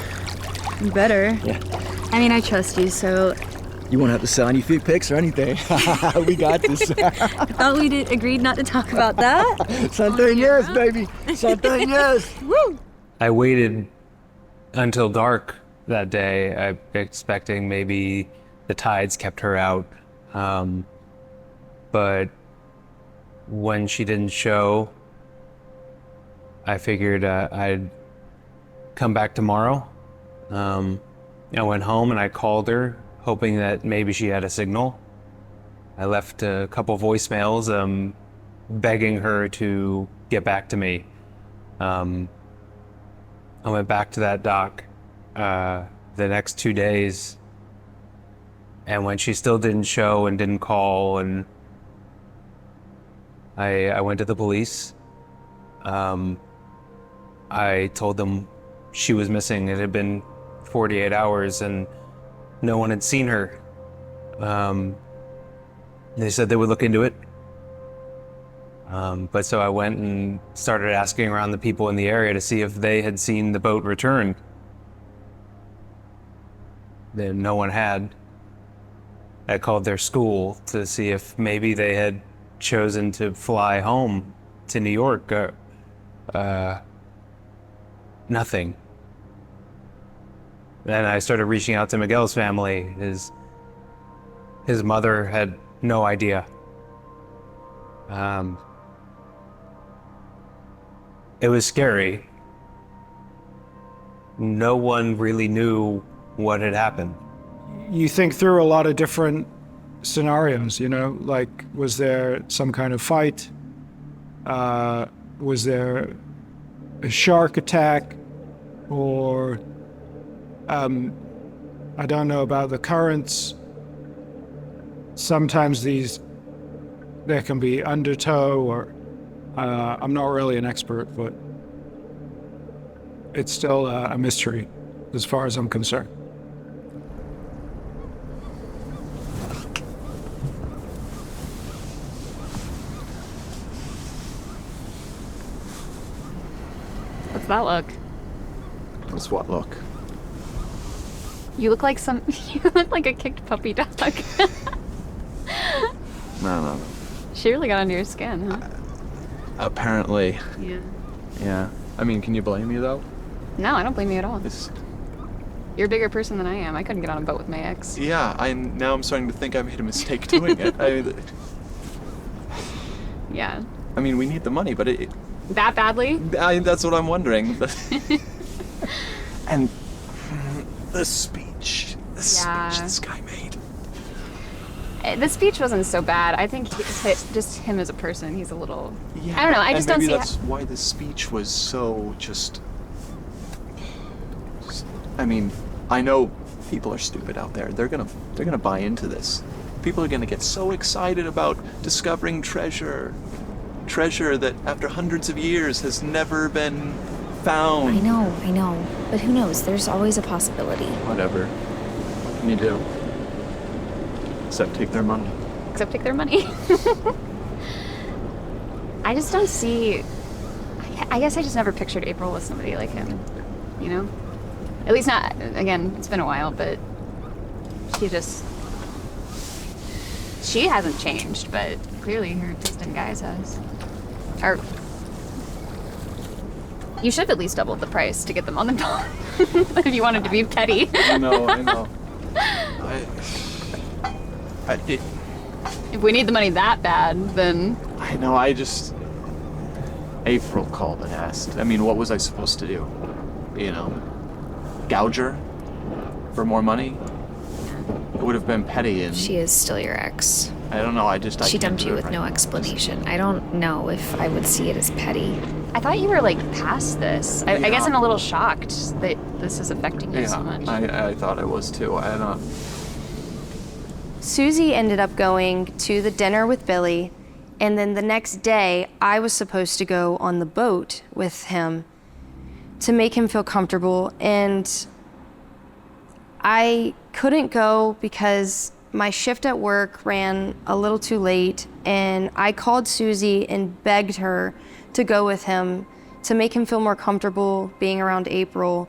You better. Yeah. I mean, I trust you, so You won't have to sell any feet pics or anything. We got this. I thought we agreed not to talk about that. Santa Ines, baby. Santa Ines. Woo! I waited until dark that day, expecting maybe the tides kept her out. But when she didn't show, I figured I'd come back tomorrow. I went home and I called her, hoping that maybe she had a signal. I left a couple voicemails begging her to get back to me. I went back to that dock the next 2 days, and when she still didn't show and didn't call, and I went to the police. I told them she was missing. It had been 48 hours and no one had seen her. They said they would look into it. But so I went and started asking around the people in the area to see if they had seen the boat return. Then no one had. I called their school to see if maybe they had chosen to fly home to New York. Nothing. Then I started reaching out to Miguel's family. His mother had no idea. It was scary. No one really knew what had happened. You think through a lot of different scenarios, you know, like, was there some kind of fight? Was there a shark attack? Or, I don't know about the currents. Sometimes there can be undertow, or I'm not really an expert, but it's still a mystery as far as I'm concerned. What's that look? What's what look? You look like you look like a kicked puppy dog. No. She really got under your skin, huh? Apparently. Yeah. Yeah. I mean, can you blame me though? No, I don't blame you at all. You're a bigger person than I am. I couldn't get on a boat with my ex. Yeah, now I'm starting to think I made a mistake doing it. Yeah. I mean, we need the money, but That badly? that's what I'm wondering. And the speech this guy made. The speech wasn't so bad. I think just him as a person, he's a little... Yeah. I don't know, I just don't see... Maybe that's why the speech was so just... I mean, I know people are stupid out there. They're gonna buy into this. People are gonna get so excited about discovering treasure that after hundreds of years has never been found. I know. But who knows? There's always a possibility. Whatever. What can you do? Except take their money. Except take their money. I just don't see... I guess I just never pictured April with somebody like him, you know? At least not... Again, it's been a while, but she hasn't changed, but clearly her taste in guys has. Or... You should have at least doubled the price to get them on the boat. If you wanted to be petty. I know. If we need the money that bad, then... I know, April called and asked. I mean, what was I supposed to do? You know? Gouge her? For more money? It would have been petty and... She is still your ex. I don't know, She dumped you with no explanation. I don't know if I would see it as petty. I thought you were, like, past this. I guess I'm a little shocked that this is affecting you so much. I thought I was too. I don't know. Susie ended up going to the dinner with Billy, and then the next day, I was supposed to go on the boat with him to make him feel comfortable, and I couldn't go because my shift at work ran a little too late, and I called Susie and begged her to go with him to make him feel more comfortable being around April.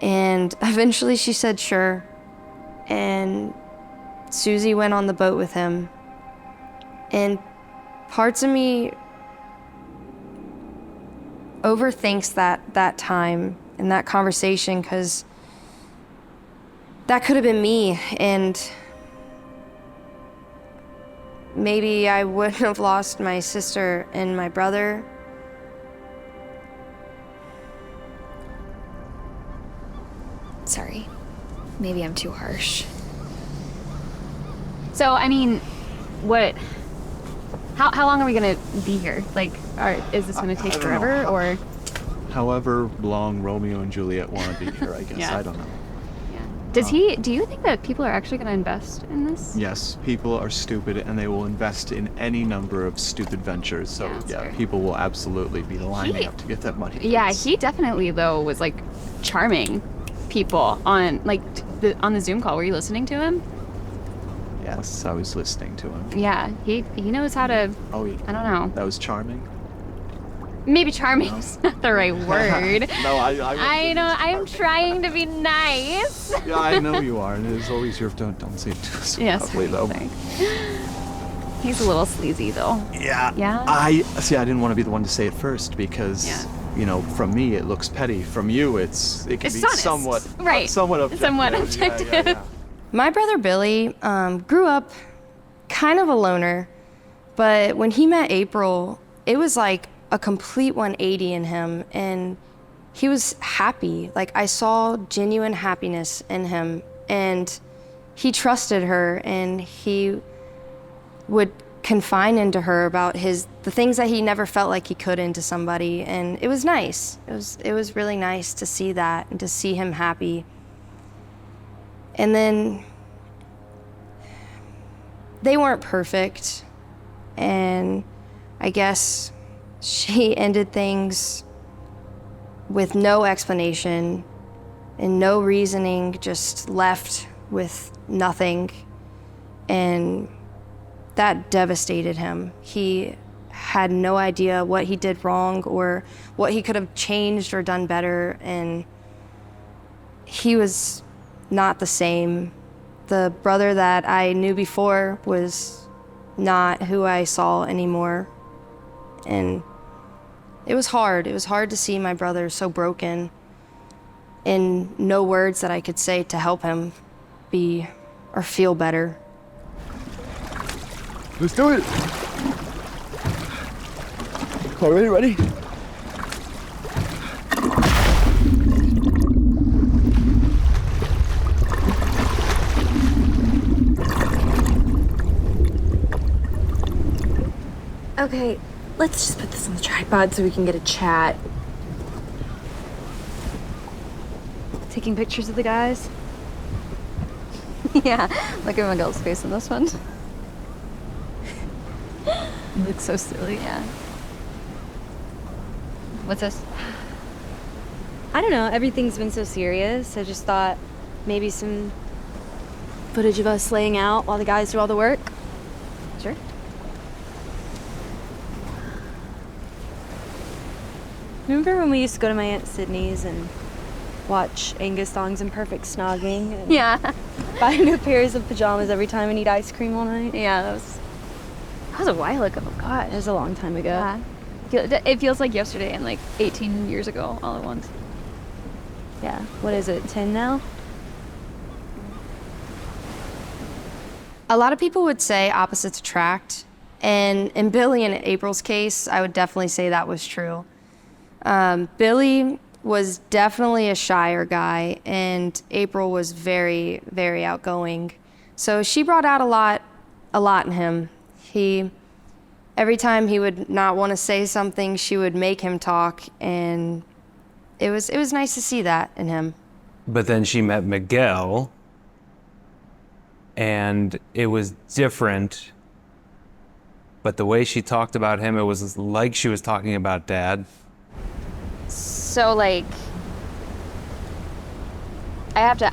And eventually she said sure. And Susie went on the boat with him. And parts of me overthinks that time and that conversation, because that could have been me, and maybe I wouldn't have lost my sister and my brother. Sorry. Maybe I'm too harsh. So, I mean, how long are we gonna be here? Like, is this gonna take forever, or? However long Romeo and Juliet want to be here, I guess. Yeah. I don't know. Do you think that people are actually gonna invest in this? Yes, people are stupid and they will invest in any number of stupid ventures. So yeah, people will absolutely be lining up to get that money. Yeah, he definitely though was like charming people on on the Zoom call. Were you listening to him? Yes, I was listening to him. Yeah, he knows how to. Oh, I don't know. That was charming. Maybe charming is not the right word. No, I know. I'm trying to be nice. Yeah, I know you are, and it's always your don't say it too softly though. He's a little sleazy though. Yeah. Yeah. I didn't want to be the one to say it first because you know, from me it looks petty. From you, it can be honest. somewhat right. somewhat objective. Somewhat objective. Yeah. My brother Billy grew up kind of a loner, but when he met April, it was like a complete 180 in him, and he was happy. Like, I saw genuine happiness in him, and he trusted her, and he would confide into her about the things that he never felt like he could into somebody, and it was nice. It was really nice to see that and to see him happy. And then they weren't perfect, and I guess she ended things with no explanation and no reasoning, just left with nothing, and that devastated him. He had no idea what he did wrong or what he could have changed or done better, and he was not the same. The brother that I knew before was not who I saw anymore, and it was hard. It was hard to see my brother so broken, and no words that I could say to help him be or feel better. Let's do it. Already ready? Okay, let's just put this on the tripod so we can get a chat. Taking pictures of the guys? Yeah, look at Miguel's face in this one. You look so silly. Yeah. What's this? I don't know, everything's been so serious. I just thought maybe some footage of us laying out while the guys do all the work. Sure. Remember when we used to go to my Aunt Sydney's and watch Angus Thongs and Perfect Snogging? And Yeah. buy new pairs of pajamas every time and eat ice cream all night? Yeah, that was a while ago. God, it was a long time ago. Yeah. It feels like yesterday and like 18 years ago all at once. Yeah. What is it, 10 now? A lot of people would say opposites attract, and in Billy and April's case, I would definitely say that was true. Billy was definitely a shyer guy, and April was very, very outgoing. So she brought out a lot in him. Every time he would not want to say something, she would make him talk, and it was nice to see that in him. But then she met Miguel, and it was different. But the way she talked about him, it was like she was talking about Dad. So like, I have to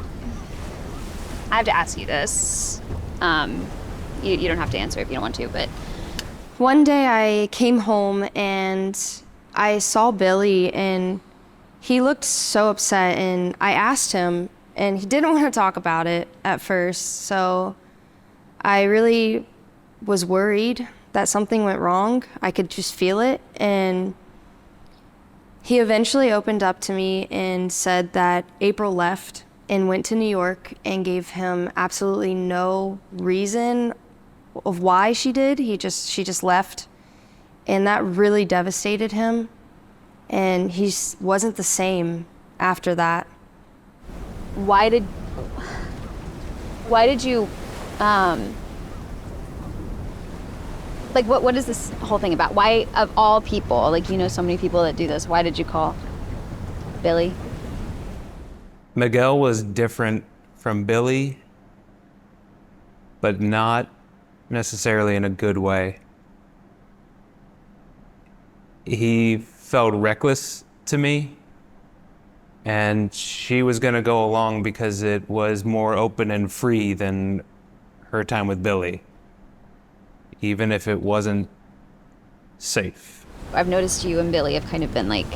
ask you this. You don't have to answer if you don't want to, but One day I came home and I saw Billy, and he looked so upset, and I asked him, and he didn't want to talk about it at first. So I really was worried that something went wrong. I could just feel it. And he eventually opened up to me and said that April left and went to New York and gave him absolutely no reason of why she did. She just left. And that really devastated him. And he wasn't the same after that. Why did you, like, what is this whole thing about? Why, of all people, like, you know so many people that do this, why did you call Billy? Miguel was different from Billy, but not necessarily in a good way. He felt reckless to me, and she was gonna go along because it was more open and free than her time with Billy, even if it wasn't safe. I've noticed you and Billy have kind of been like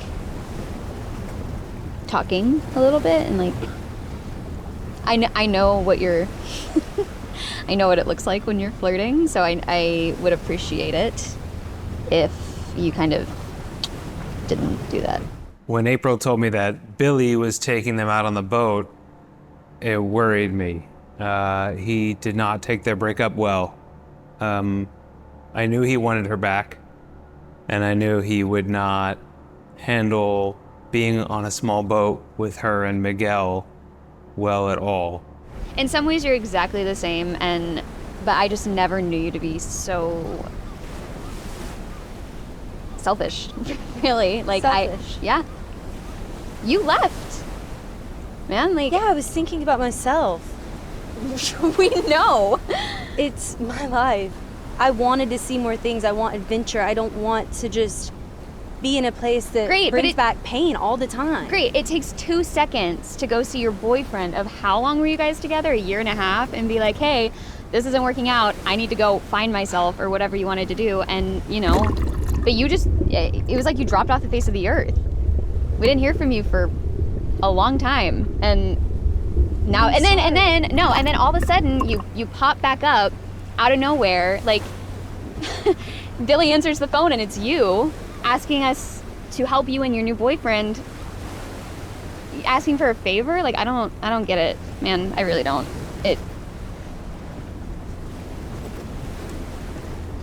talking a little bit, and like I know what you're I know what it looks like when you're flirting, so I would appreciate it if you kind of didn't do that. When April told me that Billy was taking them out on the boat, it worried me. He did not take their breakup well. I knew he wanted her back, and I knew he would not handle being on a small boat with her and Miguel well at all. In some ways you're exactly the same, but I just never knew you to be so selfish, really. Like, Selfish? Yeah. You left, man, like. Yeah, I was thinking about myself. We know. It's my life. I wanted to see more things. I want adventure. I don't want to just be in a place that brings back pain all the time. Great, it takes 2 seconds to go see your boyfriend of how long were you guys together? 1.5 years, and be like, hey, this isn't working out. I need to go find myself, or whatever you wanted to do. And, you know, but you just, it was like you dropped off the face of the earth. We didn't hear from you for a long time. And now, and then all of a sudden you pop back up out of nowhere. Like, Billy answers the phone and it's you asking us to help you and your new boyfriend, asking for a favor. Like, I don't get it, man. I really don't.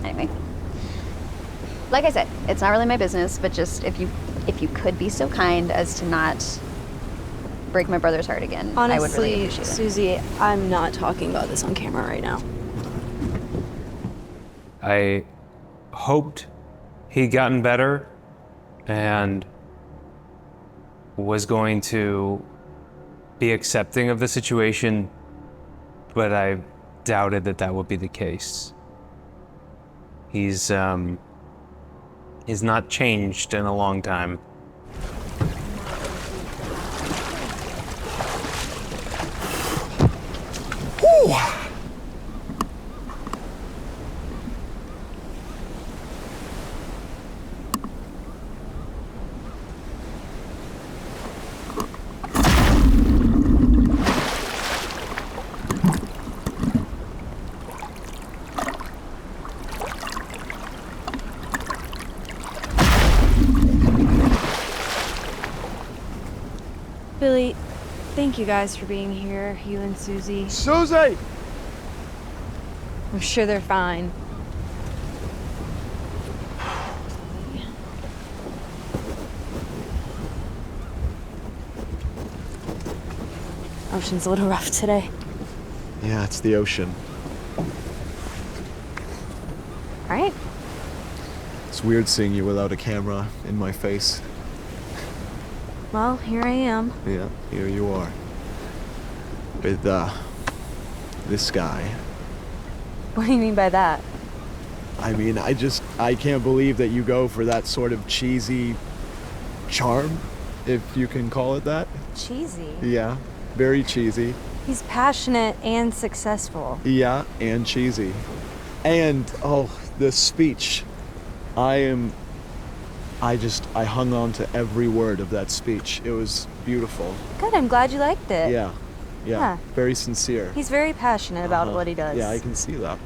Anyway, like I said, it's not really my business, but just if you could be so kind as to not break my brother's heart again, Honestly, I would really appreciate it. Susie, I'm not talking about this on camera right now. I hoped he'd gotten better and was going to be accepting of the situation, but I doubted that would be the case. He's not changed in a long time. Whew. Billy, thank you guys for being here, you and Susie. Susie! I'm sure they're fine. Ocean's a little rough today. Yeah, it's the ocean. All right. It's weird seeing you without a camera in my face. Well, here I am. Yeah, here you are. With, this guy. What do you mean by that? I mean, I can't believe that you go for that sort of cheesy charm, if you can call it that. Cheesy? Yeah, very cheesy. He's passionate and successful. Yeah, and cheesy. And, oh, the speech. I hung on to every word of that speech. It was beautiful. Good, I'm glad you liked it. Yeah, Yeah. Very sincere. He's very passionate about what he does. Yeah, I can see that.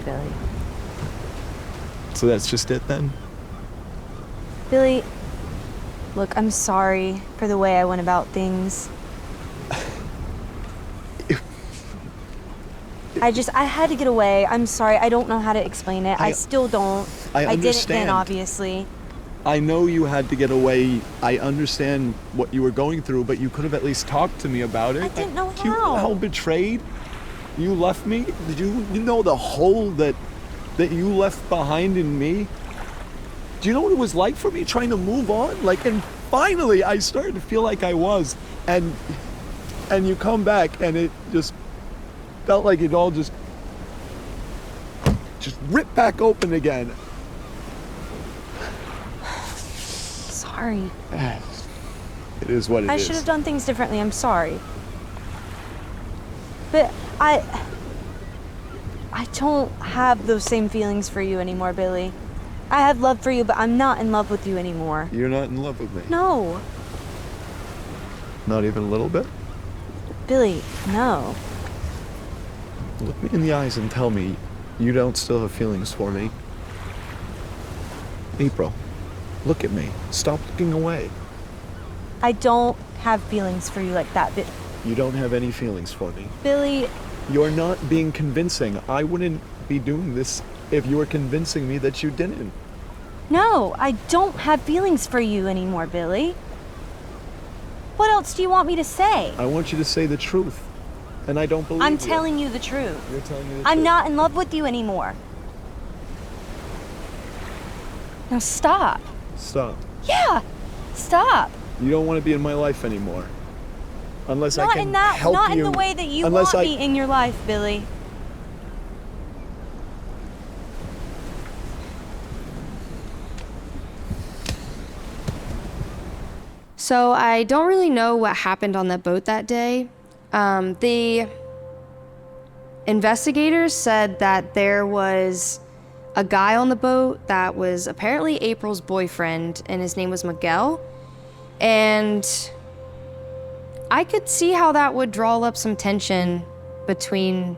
Billy. So that's just it then? Billy, look, I'm sorry for the way I went about things. I had to get away. I'm sorry. I don't know how to explain it. I still don't. I didn't then, understand. obviously. I know you had to get away. I understand what you were going through, but you could have at least talked to me about it. I didn't know Do you know how betrayed you left me? Did you know the hole that you left behind in me? Do you know what it was like for me trying to move on? Like, and finally I started to feel like I was, and you come back and it just felt like it all just ripped back open again. Sorry. It is what it is. I should have done things differently. I'm sorry. But I don't have those same feelings for you anymore, Billy. I have love for you, but I'm not in love with you anymore. You're not in love with me? No. Not even a little bit? Billy, no. Look me in the eyes and tell me you don't still have feelings for me. April, look at me. Stop looking away. I don't have feelings for you like that, but You don't have any feelings for me. Billy, You're not being convincing. I wouldn't be doing this if you were convincing me that you didn't. no, I don't have feelings for you anymore, Billy. What else do you want me to say? I want you to say the truth. And I don't believe I'm you. telling you the truth. You're telling me the I'm truth. not in love with you anymore. Now stop. Stop. Yeah, stop. You don't want to be in my life anymore. Unless I Not can in that, help not you. in the way that you Unless want I- me in your life, Billy. So I don't really know what happened on the boat that day. The investigators said that there was a guy on the boat that was apparently April's boyfriend, and his name was Miguel. And I could see how that would draw up some tension between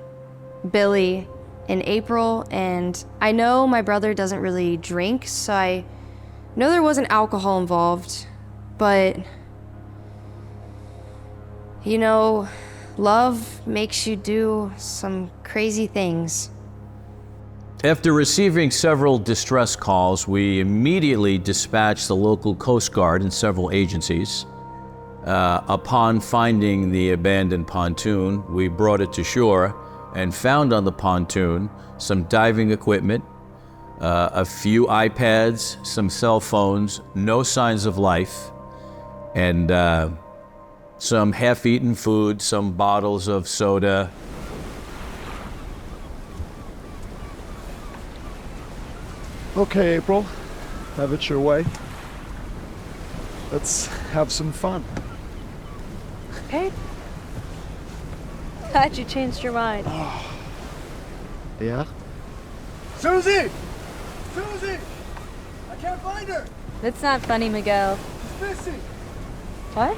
Billy and April. And I know my brother doesn't really drink, so I know there wasn't alcohol involved. But, you know, love makes you do some crazy things. After receiving several distress calls, we immediately dispatched the local Coast Guard and several agencies. Upon finding the abandoned pontoon, we brought it to shore, and found on the pontoon some diving equipment, a few iPads, some cell phones, no signs of life, and some half-eaten food, some bottles of soda. Okay, April, have it your way. Let's have some fun. Okay. Glad you changed your mind. Yeah? Susie! Susie! I can't find her! That's not funny, Miguel. She's missing! What?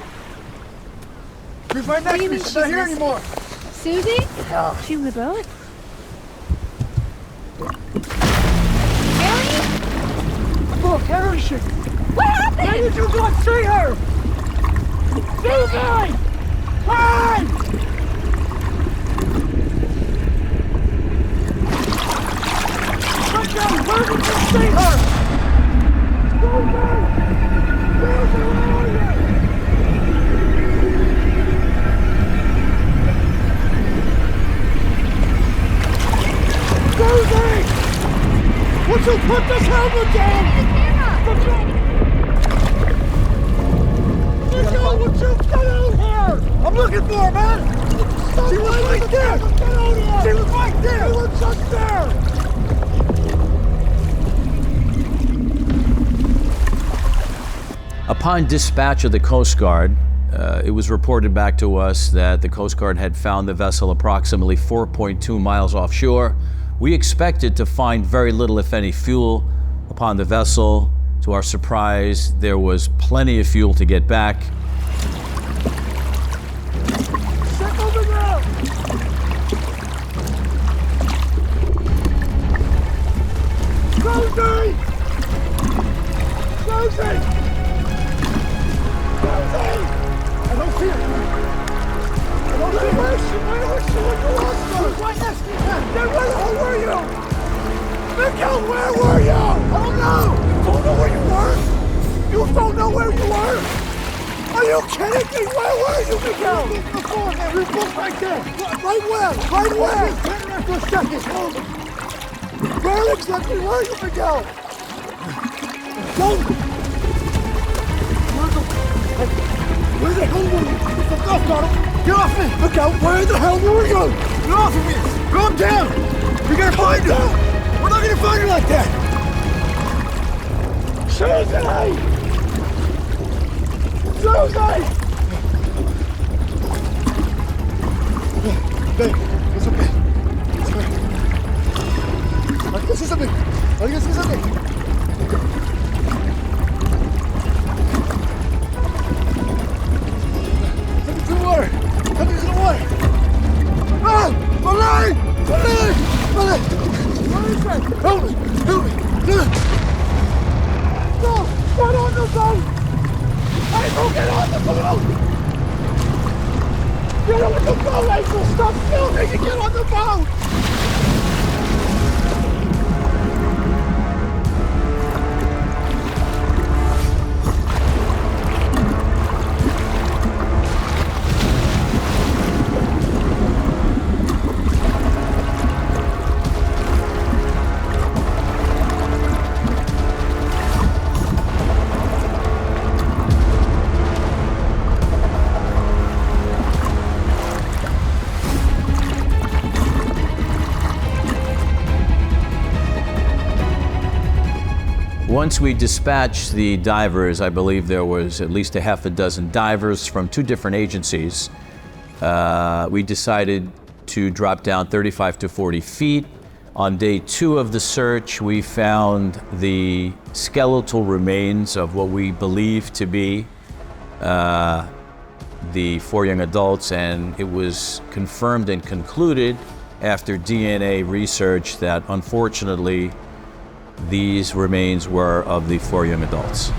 She was right next to me. She's not here anymore. Susie? She on the boat? Look, where is she? What happened? Where did you not see her? Susie! Hey! Miguel, where did you see her? Susie! Susie, where are you? Susie! Would you put this helmet down? Miguel, would you get out here? I'm looking for her, man! She was right there! Get out here! She was right there! She was just there! Upon dispatch of the Coast Guard, it was reported back to us that the Coast Guard had found the vessel approximately 4.2 miles offshore. We expected to find very little, if any, fuel upon the vessel. To our surprise, there was plenty of fuel to get back. Check over there! Rosie! Rosie! Rosie! I don't see her. I don't see her. Where is she? Where is she? You lost her. She's right next to me. Then where the hell were you? Miguel, where were you? I don't know. You don't know where you were? You don't know where you were? Are you kidding me? Where were you, Miguel? You're both right there. Right where? Right where? Turn around for a second. Where exactly were you, Miguel? Don't. Where the hell were you? Fuck off, Donald. Get off me. Miguel, where the hell were you? Get off of me. Calm down. We gotta find her. We're not gonna find her like that. Susie! Susie! Babe, it's okay. It's okay. I think I see something. I think I see something. Something's in the water. Something's in the water. Ah! McLaren! McLaren! McLaren! What is that? Help me! Help me! No! Get on the boat! April, get on the boat! Get on the boat, April! Stop filming and get on the boat! Once we dispatched the divers, I believe there was at least a half a dozen divers from 2 different agencies. We decided to drop down 35 to 40 feet. On day 2 of the search, we found the skeletal remains of what we believe to be the 4 young adults, and it was confirmed and concluded after DNA research that unfortunately these remains were of the 4 young adults.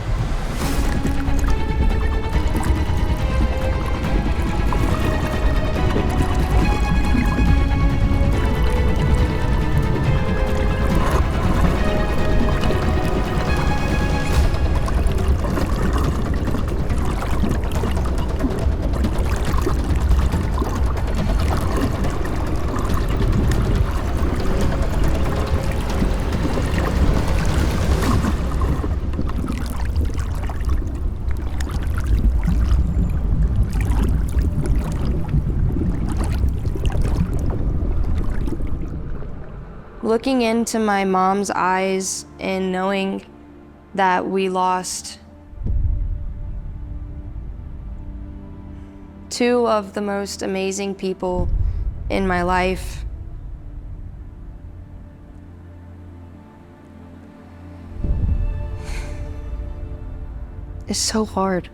Looking into my mom's eyes and knowing that we lost two of the most amazing people in my life, is so hard.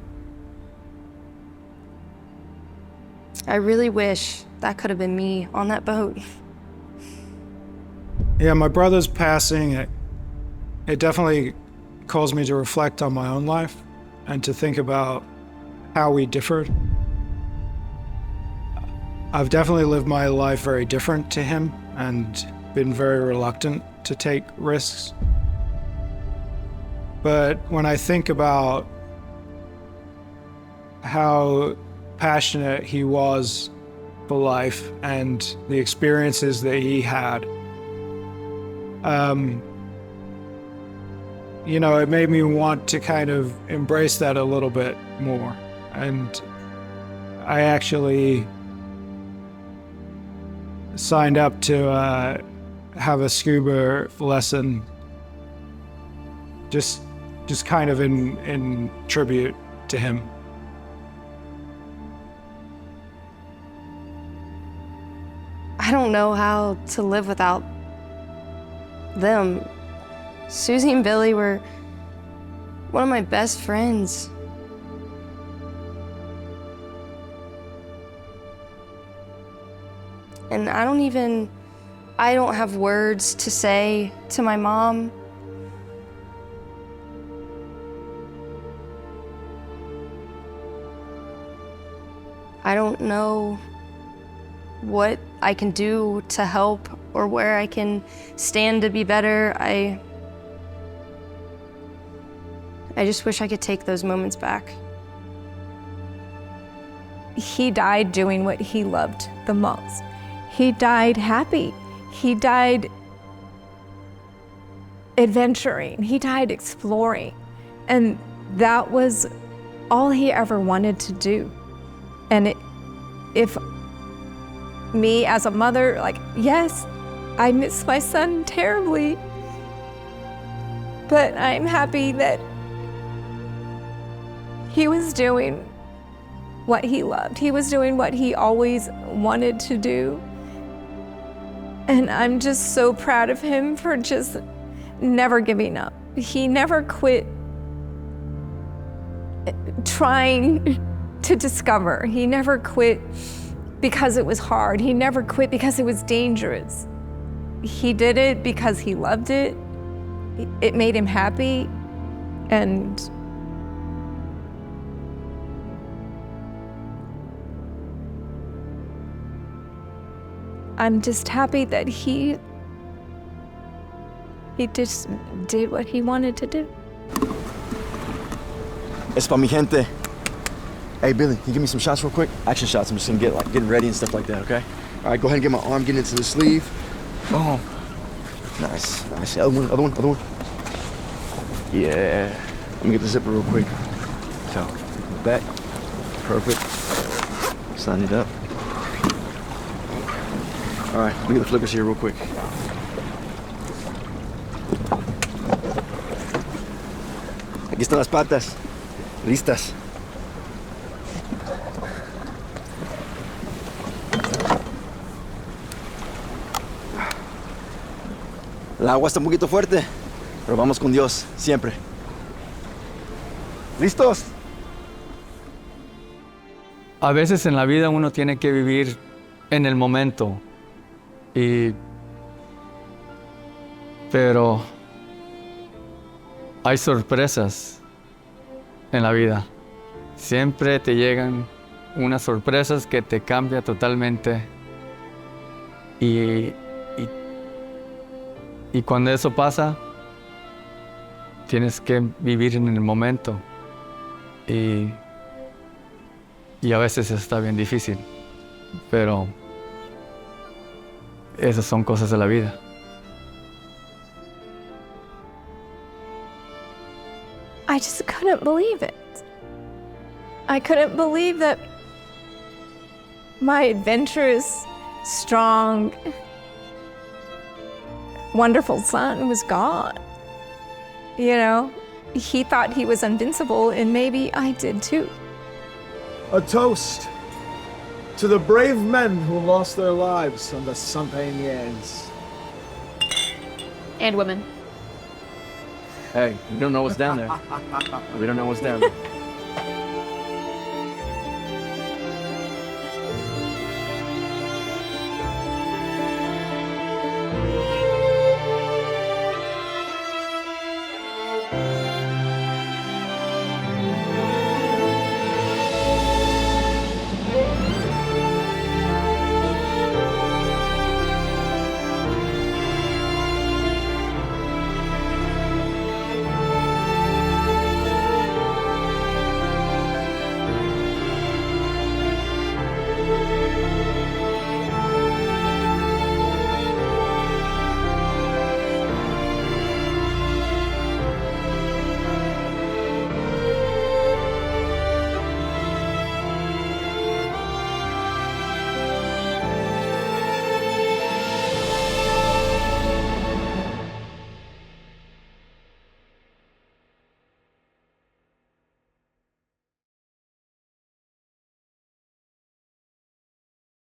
I really wish that could have been me on that boat. Yeah, my brother's passing, it definitely caused me to reflect on my own life and to think about how we differed. I've definitely lived my life very different to him and been very reluctant to take risks. But when I think about how passionate he was for life and the experiences that he had, you know, it made me want to kind of embrace that a little bit more. And I actually signed up to have a scuba lesson, just kind of in tribute to him. I don't know how to live without them. Susie and Billy were one of my best friends. And I don't have words to say to my mom. I don't know what I can do to help or where I can stand to be better. I just wish I could take those moments back. He died doing what he loved the most. He died happy. He died adventuring. He died exploring. And that was all he ever wanted to do. And if me as a mother, like, yes, I miss my son terribly, but I'm happy that he was doing what he loved. He was doing what he always wanted to do. And I'm just so proud of him for just never giving up. He never quit trying to discover. He never quit because it was hard. He never quit because it was dangerous. He did it because he loved it. It made him happy. And I'm just happy that he just did what he wanted to do. Es pa mi gente. Hey, Billy, can you give me some shots real quick? Action shots. I'm just gonna getting ready and stuff like that, okay? All right, go ahead and get my arm getting into the sleeve. Boom. Nice, nice. Other one. Yeah. Let me get the zipper real quick. So, back. Perfect. Sign it up. All right, let me get the flippers here real quick. Aquí están las patas. Listas. El agua está un poquito fuerte, pero vamos con Dios, siempre. ¿Listos? A veces en la vida uno tiene que vivir en el momento. Pero hay sorpresas en la vida. Siempre te llegan unas sorpresas que te cambian totalmente. Y cuando eso pasa, tienes que vivir en el momento. Y a veces está bien difícil. Pero esas son cosas de la vida. I just couldn't believe it. I couldn't believe that my adventurous, strong, wonderful son was gone. You know, he thought he was invincible, and maybe I did too. A toast to the brave men who lost their lives on the Santa Ines. And women. Hey, we don't know what's down there. We don't know what's down there.